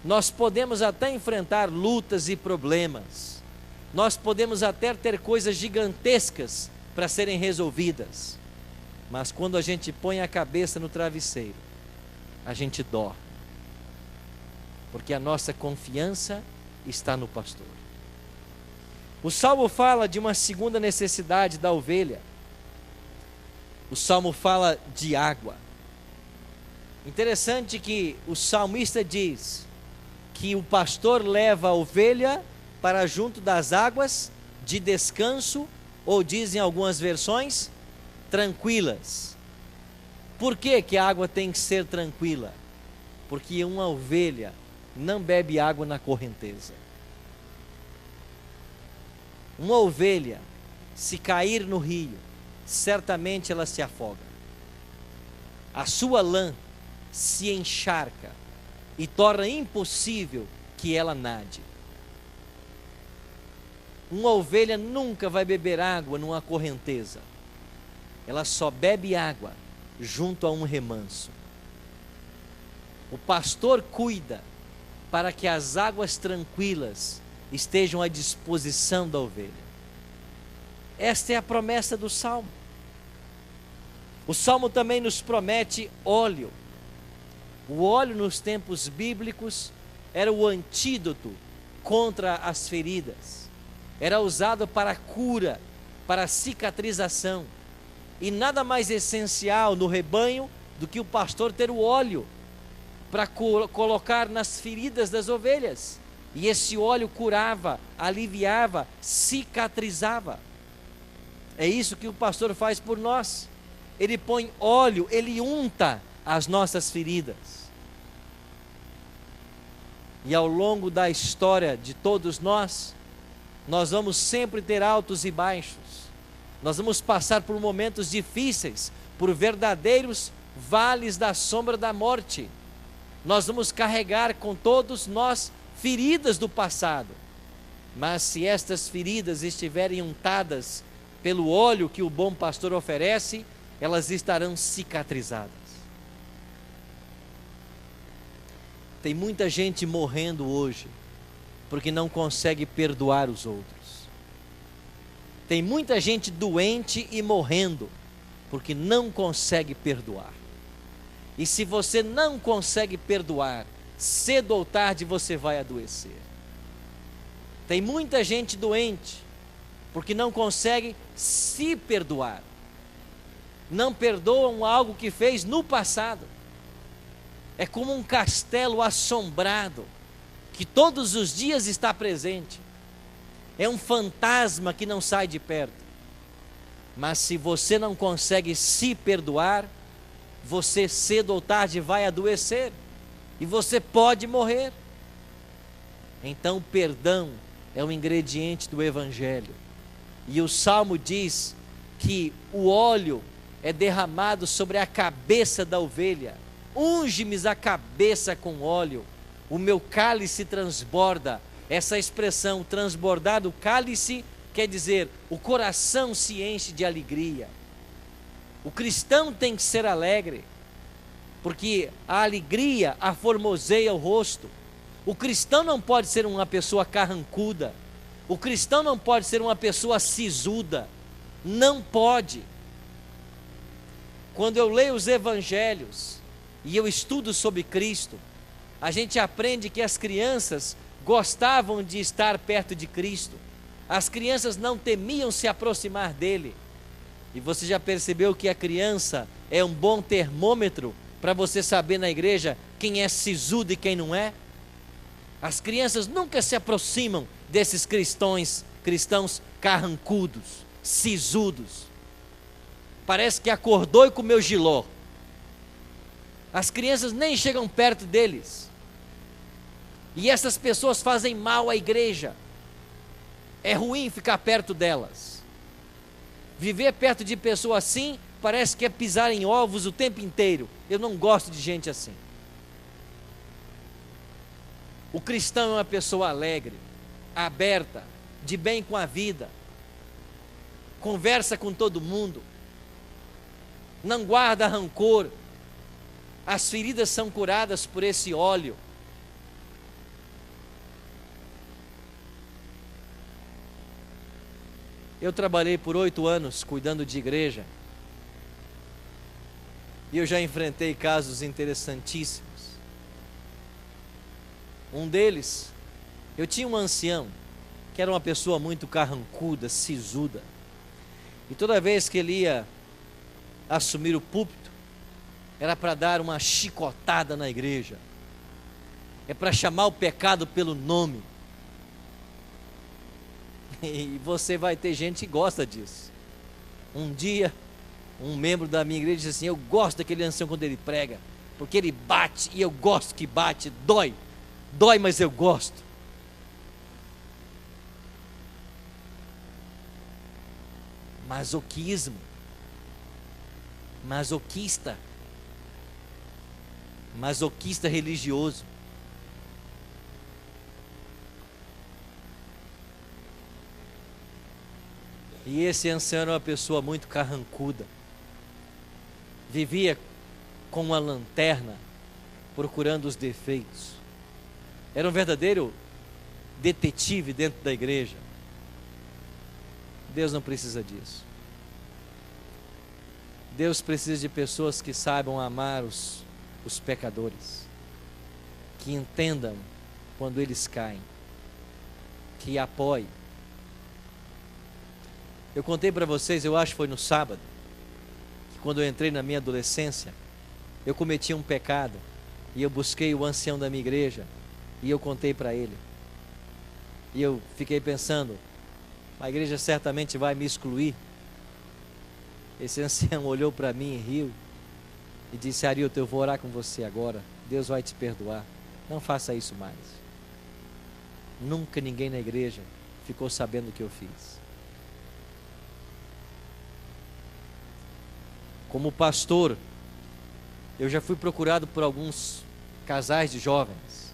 Nós podemos até enfrentar lutas e problemas, nós podemos até ter coisas gigantescas para serem resolvidas, mas quando a gente põe a cabeça no travesseiro, a gente dorme, porque a nossa confiança está no pastor. O Salmo fala de uma segunda necessidade da ovelha. O Salmo fala de água. Interessante que o salmista diz que o pastor leva a ovelha para junto das águas de descanso, ou dizem algumas versões, tranquilas. Por que que a água tem que ser tranquila? Porque uma ovelha não bebe água na correnteza. Uma ovelha, se cair no rio, certamente ela se afoga. A sua lã se encharca e torna impossível que ela nade. Uma ovelha nunca vai beber água numa correnteza. Ela só bebe água junto a um remanso. O pastor cuida para que as águas tranquilas estejam à disposição da ovelha. Esta é a promessa do Salmo. O Salmo também nos promete óleo. O óleo nos tempos bíblicos era o antídoto contra as feridas. Era usado para a cura, para a cicatrização. E nada mais essencial no rebanho do que o pastor ter o óleo para colocar nas feridas das ovelhas. E esse óleo curava, aliviava, cicatrizava. É isso que o pastor faz por nós. Ele põe óleo, ele unta as nossas feridas. E ao longo da história de todos nós vamos sempre ter altos e baixos. Nós vamos passar por momentos difíceis, por verdadeiros vales da sombra da morte. Nós vamos carregar com todos nós feridas do passado. Mas se estas feridas estiverem untadas pelo óleo que o bom pastor oferece, elas estarão cicatrizadas. Tem muita gente morrendo hoje porque não consegue perdoar os outros. Tem muita gente doente e morrendo porque não consegue perdoar. E se você não consegue perdoar, cedo ou tarde você vai adoecer. Tem muita gente doente porque não consegue se perdoar. Não perdoam algo que fez no passado. É como um castelo assombrado que todos os dias está presente. É um fantasma que não sai de perto. Mas se você não consegue se perdoar, você cedo ou tarde vai adoecer e você pode morrer. Então, perdão é um ingrediente do Evangelho. E o Salmo diz que o óleo é derramado sobre a cabeça da ovelha. Unge-me a cabeça com óleo, o meu cálice transborda. Essa expressão, transbordar do cálice, quer dizer, o coração se enche de alegria. O cristão tem que ser alegre. porque a alegria aformoseia o rosto. O cristão não pode ser uma pessoa carrancuda, o cristão não pode ser uma pessoa sisuda, não pode. Quando eu leio os evangelhos e eu estudo sobre Cristo, a gente aprende que as crianças gostavam de estar perto de Cristo, as crianças não temiam se aproximar dele. E você já percebeu que a criança é um bom termômetro para você saber na igreja quem é sisudo e quem não é? As crianças nunca se aproximam desses cristãos carrancudos, sisudos. Parece que acordou e comeu jiló. As crianças nem chegam perto deles. E essas pessoas fazem mal à igreja. É ruim ficar perto delas. Viver perto de pessoas assim parece que é pisar em ovos o tempo inteiro. Eu não gosto de gente assim. O cristão é uma pessoa alegre, aberta, de bem com a vida, conversa com todo mundo, não guarda rancor, as feridas são curadas por esse óleo. Eu trabalhei por 8 anos cuidando de igreja, e eu já enfrentei casos interessantíssimos. Um deles, eu tinha um ancião, que era uma pessoa muito carrancuda, sisuda, e toda vez que ele ia assumir o púlpito, era para dar uma chicotada na igreja, é para chamar o pecado pelo nome. E você vai ter gente que gosta disso. Um dia, um membro da minha igreja disse assim: eu gosto daquele ancião quando ele prega, porque ele bate, e eu gosto que bate, dói, mas eu gosto. Masoquismo, masoquista religioso. E esse ancião era uma pessoa muito carrancuda, vivia com uma lanterna procurando os defeitos, era um verdadeiro detetive dentro da igreja. Deus não precisa disso. Deus precisa de pessoas que saibam amar os pecadores, que entendam quando eles caem, que apoiem. Eu contei para vocês, eu acho que foi no sábado, que quando eu entrei na minha adolescência, eu cometi um pecado, e eu busquei o ancião da minha igreja, e eu contei para ele. E eu fiquei pensando, a igreja certamente vai me excluir. Esse ancião olhou para mim e riu, e disse: Arilton, eu vou orar com você agora, Deus vai te perdoar, não faça isso mais. Nunca ninguém na igreja ficou sabendo o que eu fiz. Como pastor, eu já fui procurado por alguns casais de jovens,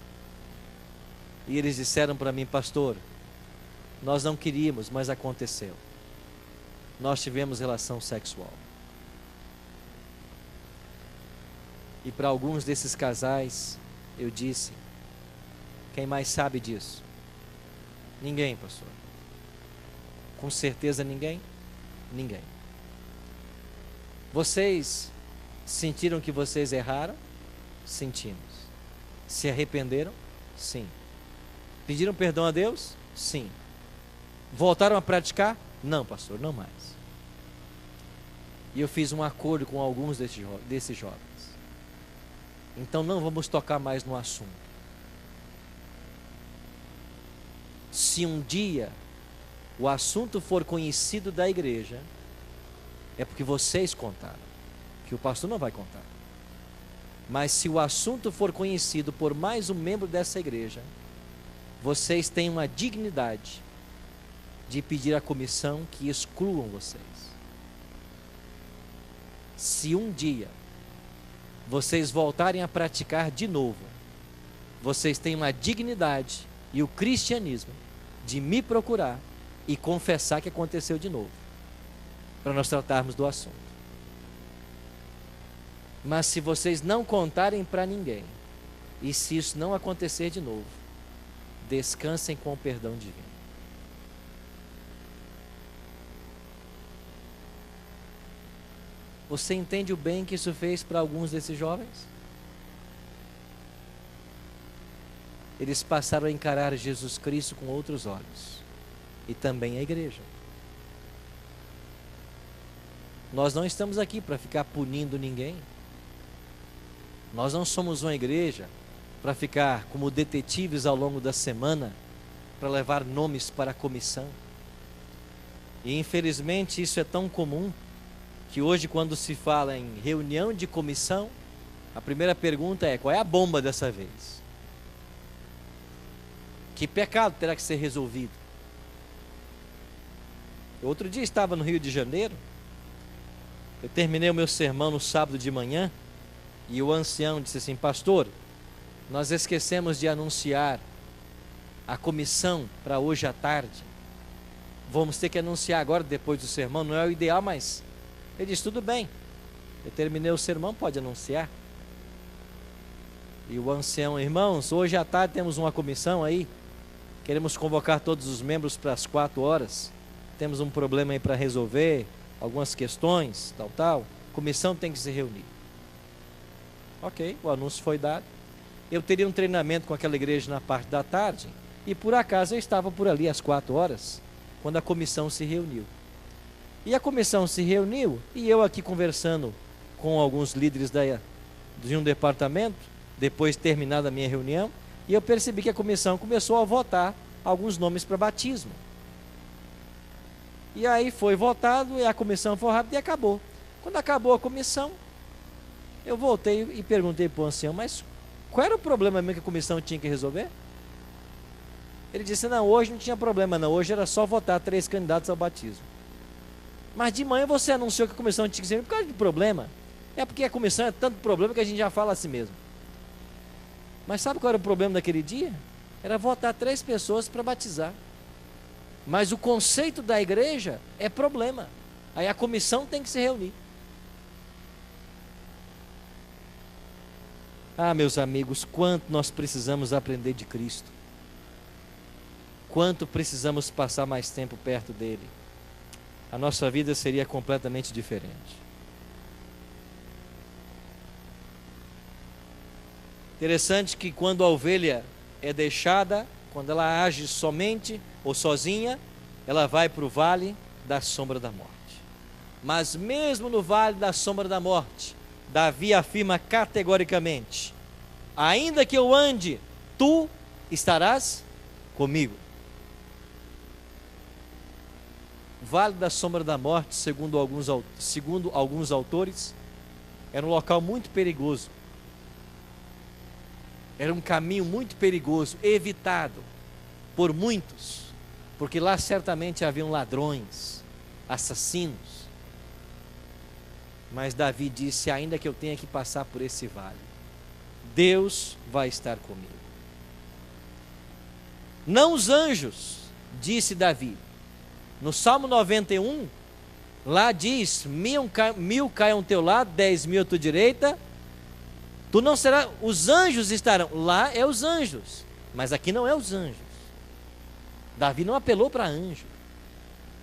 e eles disseram para mim: pastor, nós não queríamos, mas aconteceu, nós tivemos relação sexual. E para alguns desses casais eu disse: quem mais sabe disso? Ninguém, pastor. Com certeza ninguém? Ninguém. Vocês sentiram que vocês erraram? Sentimos. Se arrependeram? Sim. Pediram perdão a Deus? Sim. Voltaram a praticar? Não, pastor, não mais. E eu fiz um acordo com alguns desses jovens. Então não vamos tocar mais no assunto. Se um dia o assunto for conhecido da igreja, é porque vocês contaram, que o pastor não vai contar. Mas se o assunto for conhecido por mais um membro dessa igreja, vocês têm uma dignidade de pedir à comissão que excluam vocês. Se um dia vocês voltarem a praticar de novo, vocês têm uma dignidade e o cristianismo de me procurar e confessar que aconteceu de novo, para nós tratarmos do assunto. Mas se vocês não contarem para ninguém, e se isso não acontecer de novo, descansem com o perdão divino. Você entende o bem que isso fez para alguns desses jovens? Eles passaram a encarar Jesus Cristo com outros olhos, e também a igreja. Nós não estamos aqui para ficar punindo ninguém. Nós não somos uma igreja para ficar como detetives ao longo da semana, para levar nomes para a comissão. E infelizmente isso é tão comum, que hoje, quando se fala em reunião de comissão, a primeira pergunta é: qual é a bomba dessa vez? Que pecado terá que ser resolvido? Outro dia estava no Rio de Janeiro, eu terminei o meu sermão no sábado de manhã, e o ancião disse assim: pastor, nós esquecemos de anunciar a comissão para hoje à tarde. Vamos ter que anunciar agora, depois do sermão, não é o ideal, mas... Ele disse: tudo bem, eu terminei o sermão, pode anunciar. E o ancião: irmãos, hoje à tarde temos uma comissão aí, queremos convocar todos os membros para as 4 horas, temos um problema aí para resolver, algumas questões, tal, a comissão tem que se reunir. Ok, o anúncio foi dado. Eu teria um treinamento com aquela igreja na parte da tarde, e por acaso eu estava por ali às 4 horas, quando a comissão se reuniu. E a comissão se reuniu, e eu aqui conversando com alguns líderes de um departamento, depois de terminada a minha reunião, e eu percebi que a comissão começou a votar alguns nomes para batismo. E aí foi votado, e a comissão foi rápida e acabou. Quando acabou a comissão, eu voltei e perguntei para o ancião: mas qual era o problema mesmo que a comissão tinha que resolver? Ele disse: não, hoje não tinha problema não, hoje era só votar 3 candidatos ao batismo. Mas de manhã você anunciou que a comissão tinha que ser por causa de problema. É porque a comissão é tanto problema que a gente já fala assim mesmo. Mas sabe qual era o problema daquele dia? Era votar 3 pessoas para batizar. Mas o conceito da igreja é problema. Aí a comissão tem que se reunir. Ah, meus amigos, quanto nós precisamos aprender de Cristo. Quanto precisamos passar mais tempo perto dele. A nossa vida seria completamente diferente. Interessante que quando a ovelha é deixada, quando ela age somente ou sozinha, ela vai para o vale da sombra da morte. Mas mesmo no vale da sombra da morte, Davi afirma categoricamente: ainda que eu ande, tu estarás comigo. Vale da sombra da morte, segundo alguns autores, era um local muito perigoso. Era um caminho muito perigoso, evitado por muitos, porque lá certamente haviam ladrões, assassinos. Mas Davi disse: ainda que eu tenha que passar por esse vale, Deus vai estar comigo. Não os anjos, disse Davi. No Salmo 91, lá diz: mil caiam ao teu lado, 10.000 à tua direita, tu não serás, os anjos estarão. Lá é os anjos, mas aqui não é os anjos. Davi não apelou para anjo,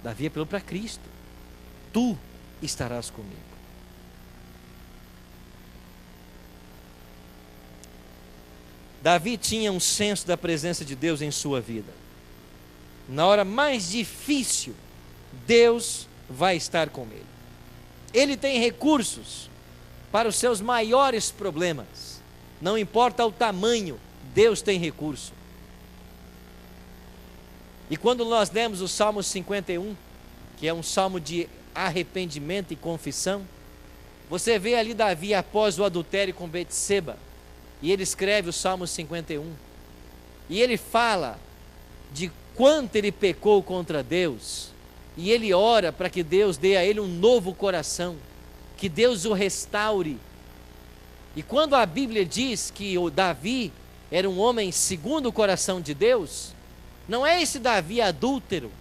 Davi apelou para Cristo. Tu estarás comigo. Davi tinha um senso da presença de Deus em sua vida. Na hora mais difícil, Deus vai estar com ele. Ele tem recursos para os seus maiores problemas. Não importa o tamanho, Deus tem recurso. E quando nós lemos o Salmo 51, que é um salmo de arrependimento e confissão, você vê ali Davi após o adultério com Betseba, e ele escreve o Salmo 51, e ele fala de quanto ele pecou contra Deus, e ele ora para que Deus dê a ele um novo coração, que Deus o restaure. E quando a Bíblia diz que o Davi era um homem segundo o coração de Deus, não é esse Davi adúltero,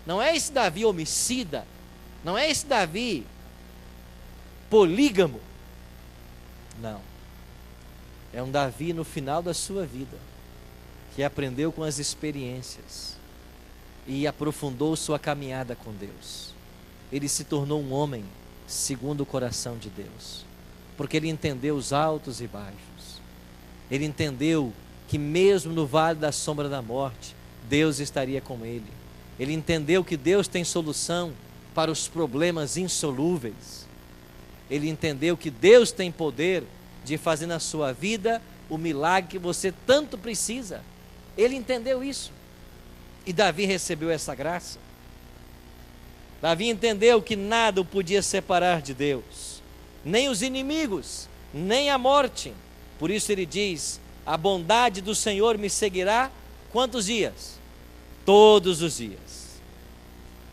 não é esse Davi homicida, não é esse Davi polígamo, Não. É um Davi no final da sua vida, que aprendeu com as experiências e aprofundou sua caminhada com Deus. Ele se tornou um homem segundo o coração de Deus, porque ele entendeu os altos e baixos. Ele entendeu que mesmo no vale da sombra da morte, Deus estaria com ele. Ele entendeu que Deus tem solução para os problemas insolúveis. Ele entendeu que Deus tem poder de fazer na sua vida o milagre que você tanto precisa. Ele entendeu isso. E Davi recebeu essa graça. Davi entendeu que nada o podia separar de Deus, nem os inimigos, nem a morte. Por isso ele diz: a bondade do Senhor me seguirá quantos dias? Todos os dias.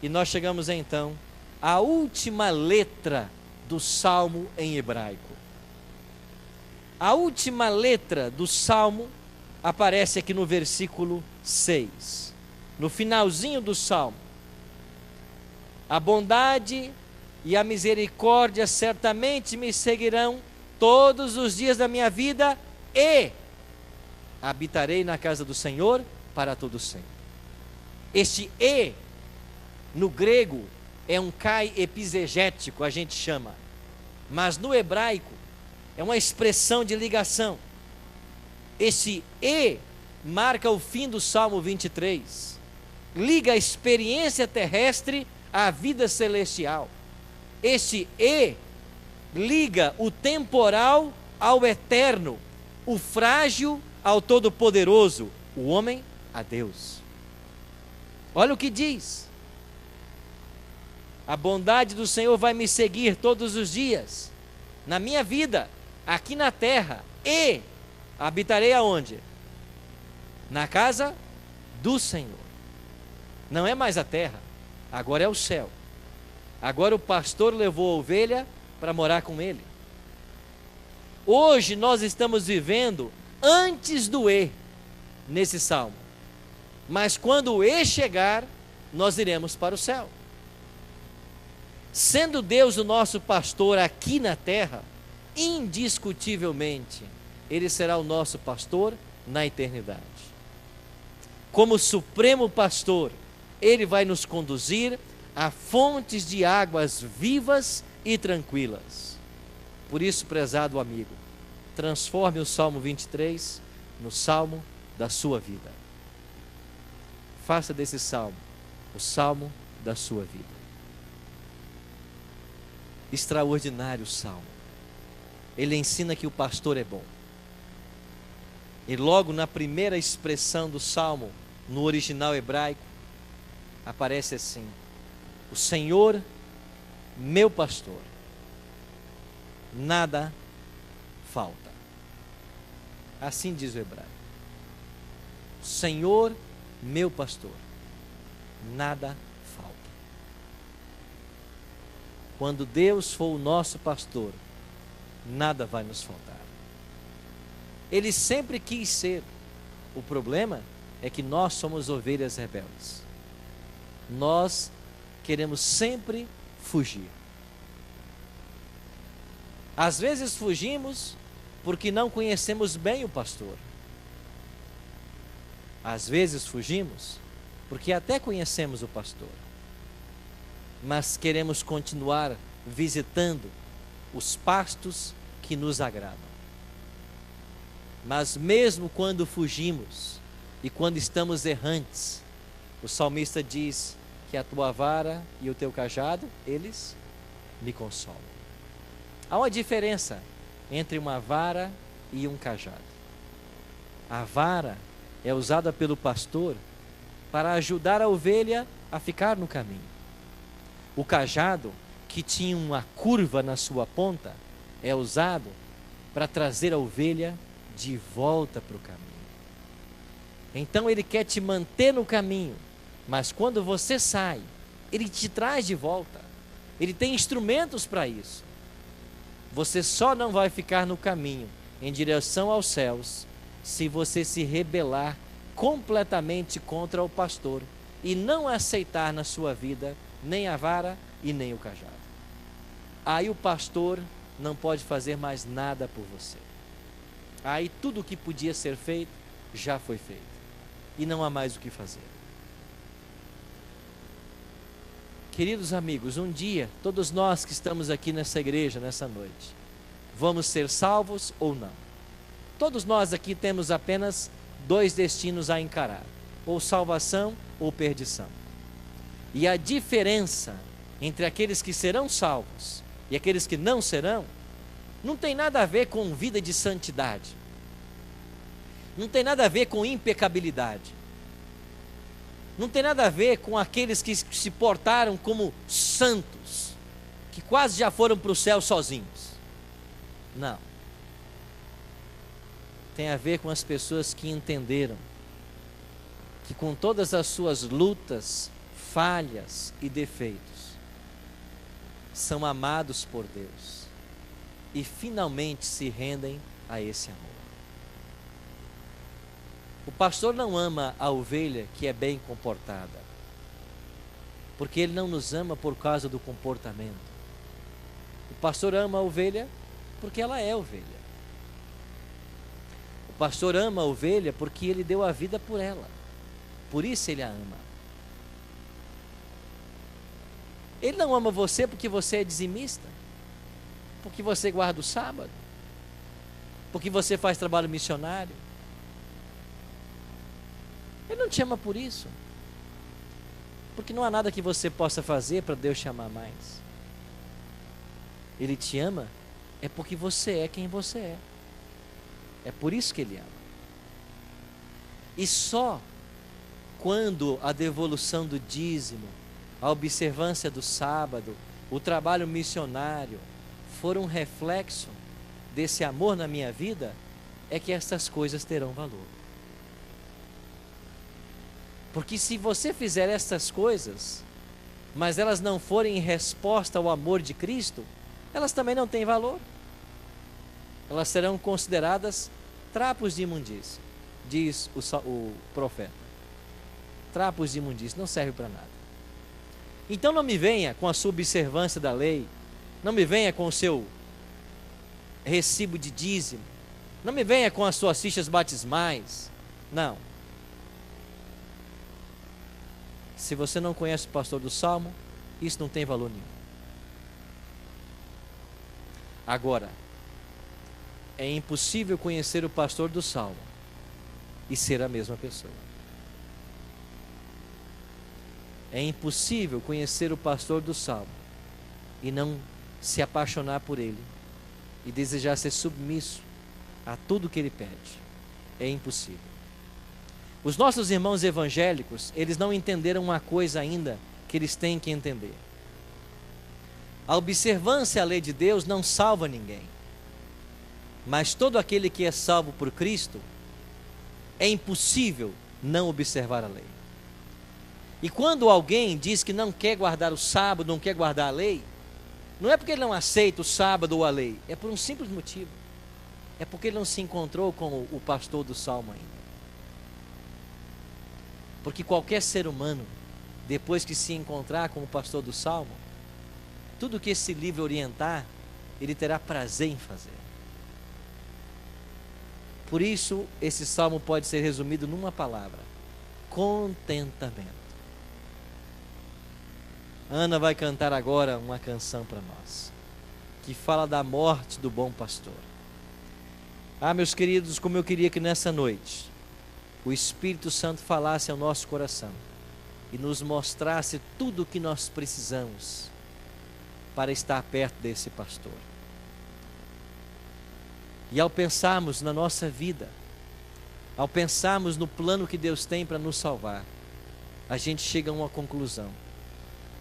E nós chegamos então à última letra do Salmo em hebraico. A última letra do Salmo aparece aqui no versículo 6, no finalzinho do Salmo. A bondade e a misericórdia certamente me seguirão todos os dias da minha vida e habitarei na casa do Senhor para todo sempre. Este "e", no grego, é um kai epizegético, a gente chama, mas no hebraico é uma expressão de ligação. Esse "e" marca o fim do Salmo 23, liga a experiência terrestre à vida celestial. Esse "e" liga o temporal ao eterno, o frágil ao todo-poderoso, o homem a Deus. Olha o que diz: a bondade do Senhor vai me seguir todos os dias, na minha vida, aqui na terra, e habitarei aonde? Na casa do Senhor. Não é mais a terra, agora é o céu. Agora o pastor levou a ovelha para morar com ele. Hoje nós estamos vivendo antes do "e" nesse salmo, mas quando o "e" chegar, nós iremos para o céu. Sendo Deus o nosso pastor aqui na terra, indiscutivelmente Ele será o nosso pastor na eternidade. Como supremo pastor, Ele vai nos conduzir a fontes de águas vivas e tranquilas. Por isso, prezado amigo, transforme o Salmo 23 no salmo da sua vida. Faça desse salmo o salmo da sua vida. Extraordinário salmo. Ele ensina que o pastor é bom. E logo na primeira expressão do salmo, no original hebraico, aparece assim: o Senhor, meu pastor, nada falta. Assim diz o hebraico: o Senhor, meu pastor, nada falta. Quando Deus for o nosso pastor, nada vai nos faltar. Ele sempre quis ser. O problema é que nós somos ovelhas rebeldes. Nós queremos sempre fugir. Às vezes fugimos porque não conhecemos bem o pastor. Às vezes fugimos porque até conhecemos o pastor, mas queremos continuar visitando os pastos que nos agradam. Mas mesmo quando fugimos e quando estamos errantes, o salmista diz que a tua vara e o teu cajado, eles me consolam. Há uma diferença entre uma vara e um cajado. A vara é usada pelo pastor para ajudar a ovelha a ficar no caminho. O cajado, que tinha uma curva na sua ponta, é usado para trazer a ovelha de volta para o caminho. Então ele quer te manter no caminho, mas quando você sai, ele te traz de volta. Ele tem instrumentos para isso. Você só não vai ficar no caminho em direção aos céus se você se rebelar completamente contra o pastor e não aceitar na sua vida nem a vara e nem o cajado. Aí o pastor não pode fazer mais nada por você. Aí tudo o que podia ser feito, já foi feito. E não há mais o que fazer. Queridos amigos, um dia, todos nós que estamos aqui nessa igreja, nessa noite, vamos ser salvos ou não? Todos nós aqui temos apenas 2 destinos a encarar: ou salvação ou perdição. E a diferença entre aqueles que serão salvos e aqueles que não serão, não tem nada a ver com vida de santidade, não tem nada a ver com impecabilidade, não tem nada a ver com aqueles que se portaram como santos, que quase já foram para o céu sozinhos. Não. Tem a ver com as pessoas que entenderam que com todas as suas lutas, falhas e defeitos, são amados por Deus e finalmente se rendem a esse amor. O pastor não ama a ovelha que é bem comportada, porque ele não nos ama por causa do comportamento. O pastor ama a ovelha porque ela é ovelha. O pastor ama a ovelha porque ele deu a vida por ela, por isso ele a ama. Ele não ama você porque você é dizimista, porque você guarda o sábado, porque você faz trabalho missionário. Ele não te ama por isso, porque não há nada que você possa fazer para Deus te amar mais. Ele te ama é porque você é quem você é. É por isso que ele ama. E só quando a devolução do dízimo, a observância do sábado, o trabalho missionário for um reflexo desse amor na minha vida, é que essas coisas terão valor. Porque se você fizer essas coisas, mas elas não forem em resposta ao amor de Cristo, elas também não têm valor. Elas serão consideradas trapos de imundícia, diz o profeta. Trapos de imundícia, não serve para nada. Então não me venha com a sua observância da lei, não me venha com o seu recibo de dízimo, não me venha com as suas fichas batismais. Não. Se você não conhece o pastor do Salmo, isso não tem valor nenhum. Agora, é impossível conhecer o pastor do Salmo e ser a mesma pessoa. É impossível conhecer o pastor do Salmo e não se apaixonar por ele e desejar ser submisso a tudo que ele pede. É impossível. Os nossos irmãos evangélicos, eles não entenderam uma coisa ainda que eles têm que entender. A observância à lei de Deus não salva ninguém. Mas todo aquele que é salvo por Cristo, é impossível não observar a lei. E quando alguém diz que não quer guardar o sábado, não quer guardar a lei, não é porque ele não aceita o sábado ou a lei, é por um simples motivo. É porque ele não se encontrou com o pastor do Salmo ainda. Porque qualquer ser humano, depois que se encontrar com o pastor do Salmo, tudo que esse livro orientar, ele terá prazer em fazer. Por isso, esse salmo pode ser resumido numa palavra: contentamento. Ana vai cantar agora uma canção para nós, que fala da morte do bom pastor. Ah, meus queridos, como eu queria que nessa noite o Espírito Santo falasse ao nosso coração e nos mostrasse tudo o que nós precisamos para estar perto desse pastor. E ao pensarmos na nossa vida, ao pensarmos no plano que Deus tem para nos salvar, a gente chega a uma conclusão.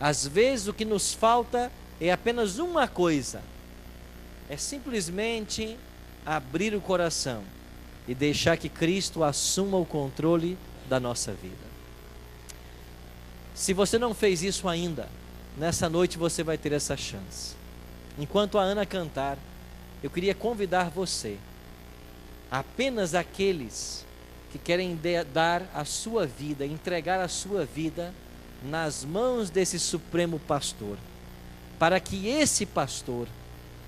Às vezes o que nos falta é apenas uma coisa, é simplesmente abrir o coração e deixar que Cristo assuma o controle da nossa vida. Se você não fez isso ainda, nessa noite você vai ter essa chance. Enquanto a Ana cantar, eu queria convidar você, apenas aqueles que querem dar a sua vida, entregar a sua vida nas mãos desse supremo pastor, para que esse pastor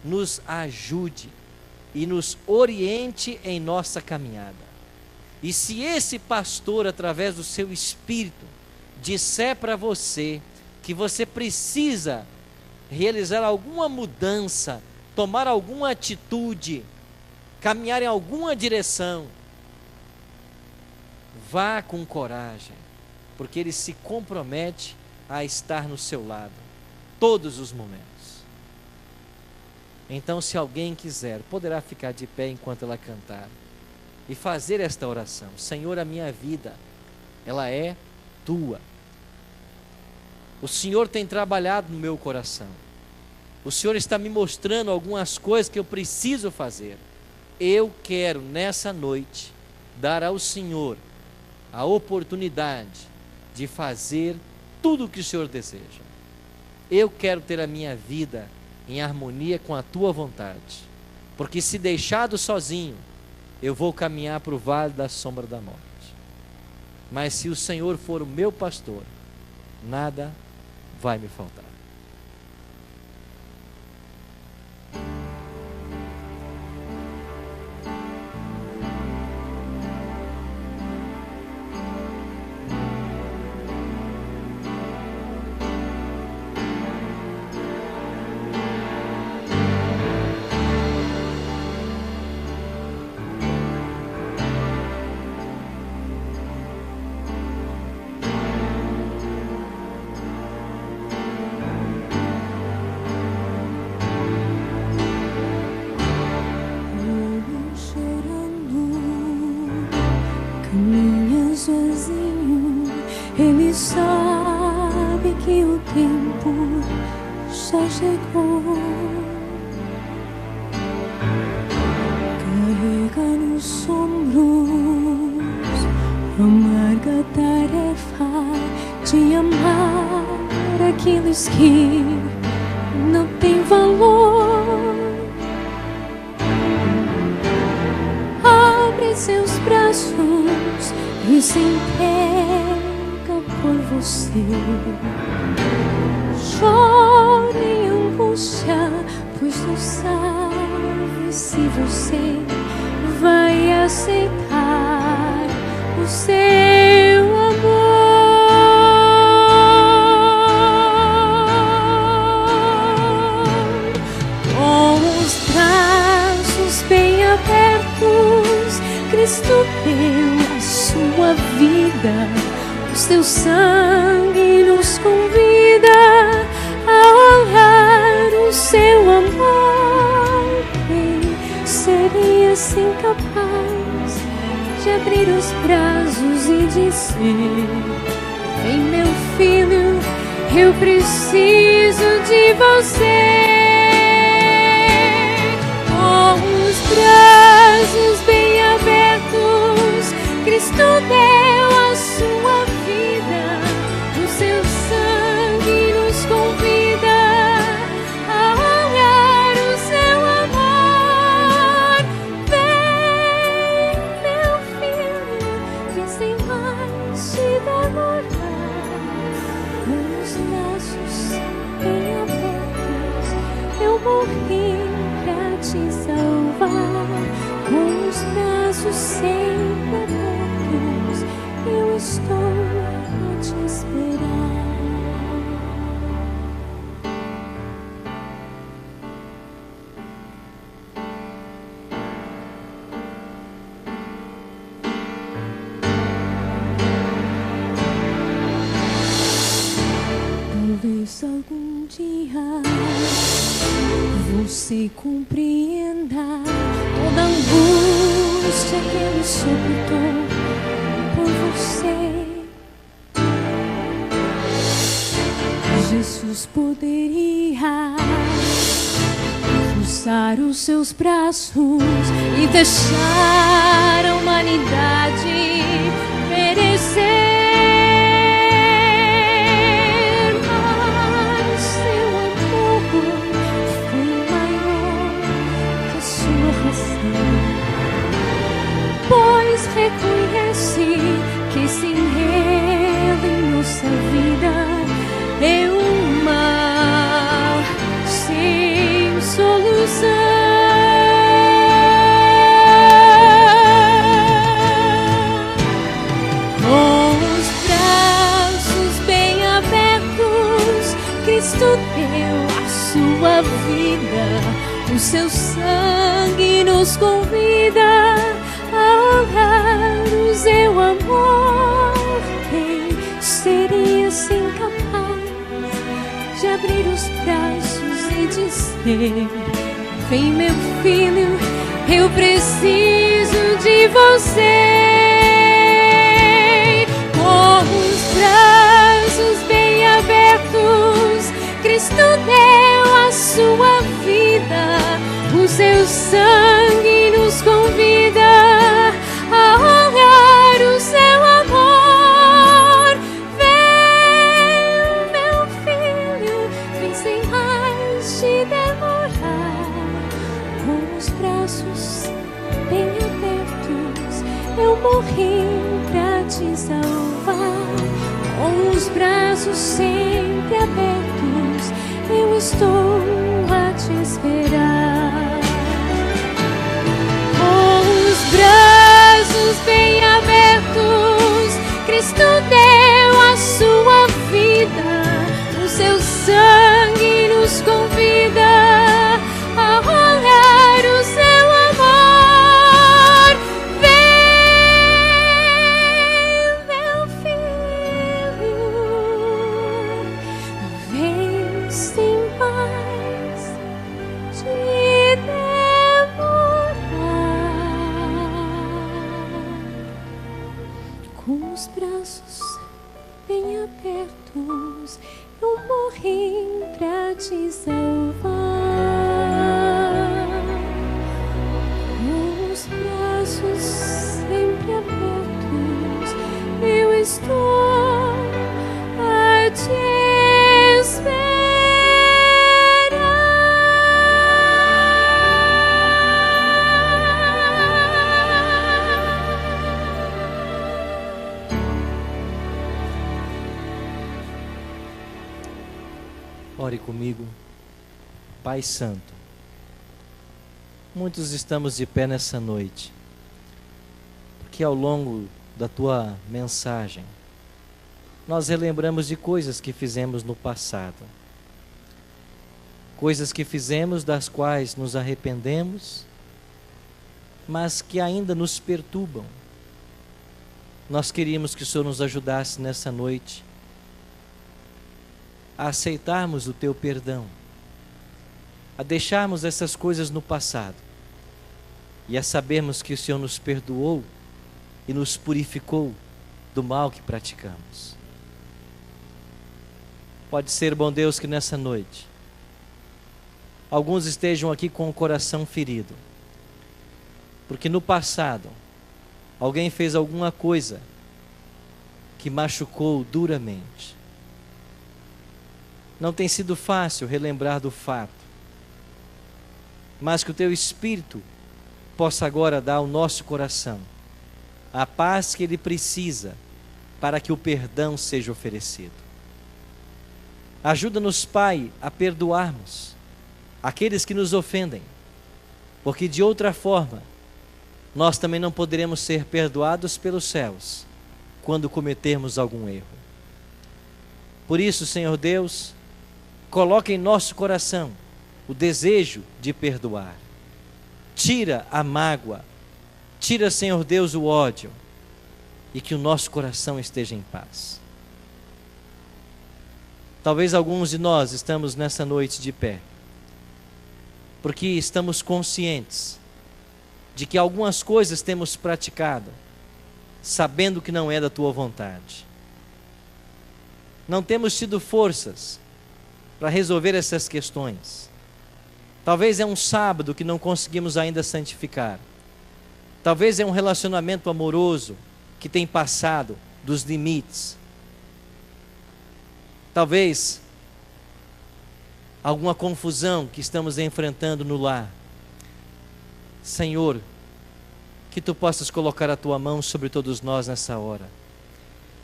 nos ajude e nos oriente em nossa caminhada. E se esse pastor, através do seu espírito, disser para você que você precisa realizar alguma mudança, tomar alguma atitude, caminhar em alguma direção, vá com coragem, porque ele se compromete a estar no seu lado, todos os momentos. Então, se alguém quiser, poderá ficar de pé enquanto ela cantar e fazer esta oração: Senhor, a minha vida, ela é tua. O Senhor tem trabalhado no meu coração. O Senhor está me mostrando algumas coisas que eu preciso fazer. Eu quero, nessa noite, dar ao Senhor a oportunidade de fazer tudo o que o Senhor deseja. Eu quero ter a minha vida em harmonia com a tua vontade, porque se deixado sozinho, eu vou caminhar para o vale da sombra da morte. Mas se o Senhor for o meu pastor, nada vai me faltar. Ele sabe que o tempo já chegou. Carrega nos ombros a amarga tarefa de amar aqueles que não têm valor. Abre seus braços e se entrega por você. Chora em angústia, pois não sabe se você vai aceitar o seu amor. Com os braços bem abertos, Cristo deu a sua vida. O seu sangue nos convida a olhar o seu amor. Quem seria assim capaz de abrir os braços e dizer: vem, meu filho, eu preciso de você. Com os braços bem abertos, Cristo deu a sua vida, o seu sangue nos convida a olhar o seu amor. Vem, meu filho, vem sem mais te demorar. Com os braços bem abertos, eu morri pra te salvar. Com os braços sempre abertos, eu estou a te esperar. Talvez algum dia você compreenda toda a angústia que ele suportou por você. Jesus poderia cruzar os seus braços e deixar a humanidade perecer. Mas seu amor foi maior que a sua razão, pois reconhece que sem ele nossa vida é um mar sem solução. deu a sua vida, o seu sangue nos convida a honrar o seu amor. Quem seria assim capaz de abrir os braços e dizer: vem, meu filho, eu preciso de você. Com os braços bem abertos, Cristo deu a sua vida, o seu sangue nos convida a honrar o seu amor. Vem, meu filho, vem sem mais te demorar. Com os braços bem abertos, eu morri pra te salvar. Com os braços sempre abertos, eu estou a te esperar. Com os braços bem abertos, Cristo deu a sua vida, o seu sangue nos convida a honrar o seu amor. Vem, meu filho, vem sem mais te demorar. Com os braços bem abertos, eu morri pra te salvar. Com os braços sempre abertos, eu estou a te esperar. Ore comigo. Pai Santo, muitos estamos de pé nessa noite, porque ao longo da Tua mensagem, nós relembramos de coisas que fizemos no passado, coisas que fizemos das quais nos arrependemos, mas que ainda nos perturbam. Nós queríamos que o Senhor nos ajudasse nessa noite a aceitarmos o Teu perdão, a deixarmos essas coisas no passado e a sabermos que o Senhor nos perdoou e nos purificou do mal que praticamos. Pode ser, bom Deus, que nessa noite alguns estejam aqui com o coração ferido, porque no passado alguém fez alguma coisa que machucou duramente. Não tem sido fácil relembrar do fato, mas que o Teu Espírito possa agora dar ao nosso coração a paz que ele precisa para que o perdão seja oferecido. Ajuda-nos, Pai, a perdoarmos aqueles que nos ofendem, porque de outra forma nós também não poderemos ser perdoados pelos céus quando cometermos algum erro. Por isso, Senhor Deus, coloca em nosso coração o desejo de perdoar. Tira a mágoa, tira, Senhor Deus, o ódio, e que o nosso coração esteja em paz. Talvez alguns de nós estamos nessa noite de pé, porque estamos conscientes de que algumas coisas temos praticado, sabendo que não é da Tua vontade. Não temos tido forças para resolver essas questões. Talvez é um sábado que não conseguimos ainda santificar. Talvez é um relacionamento amoroso que tem passado dos limites. Talvez alguma confusão que estamos enfrentando no lar. Senhor, que Tu possas colocar a Tua mão sobre todos nós nessa hora,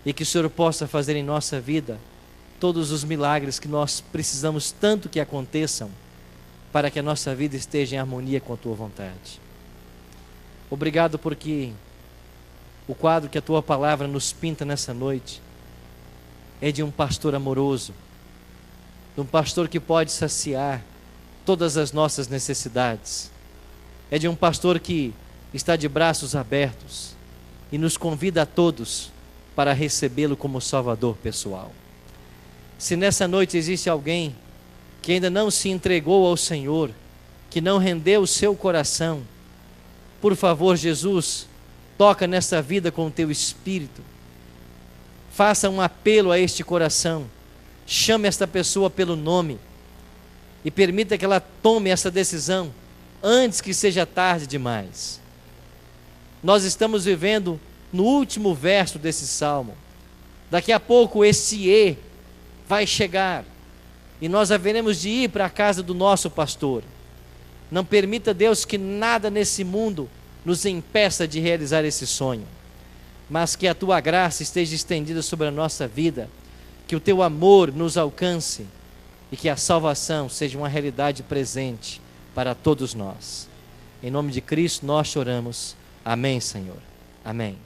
e que o Senhor possa fazer em nossa vida todos os milagres que nós precisamos tanto que aconteçam, para que a nossa vida esteja em harmonia com a Tua vontade. Obrigado porque o quadro que a Tua palavra nos pinta nessa noite é de um pastor amoroso, de um pastor que pode saciar todas as nossas necessidades. É de um pastor que está de braços abertos e nos convida a todos para recebê-lo como Salvador pessoal. Se nessa noite existe alguém que ainda não se entregou ao Senhor, que não rendeu o seu coração, por favor, Jesus, toca nessa vida com o teu Espírito. Faça um apelo a este coração. Chame esta pessoa pelo nome e permita que ela tome essa decisão antes que seja tarde demais. Nós estamos vivendo no último verso desse salmo. Daqui a pouco esse E vai chegar e nós haveremos de ir para a casa do nosso pastor. Não permita, Deus, que nada nesse mundo nos impeça de realizar esse sonho, mas que a tua graça esteja estendida sobre a nossa vida, que o teu amor nos alcance e que a salvação seja uma realidade presente para todos nós. Em nome de Cristo nós choramos. Amém, Senhor. Amém.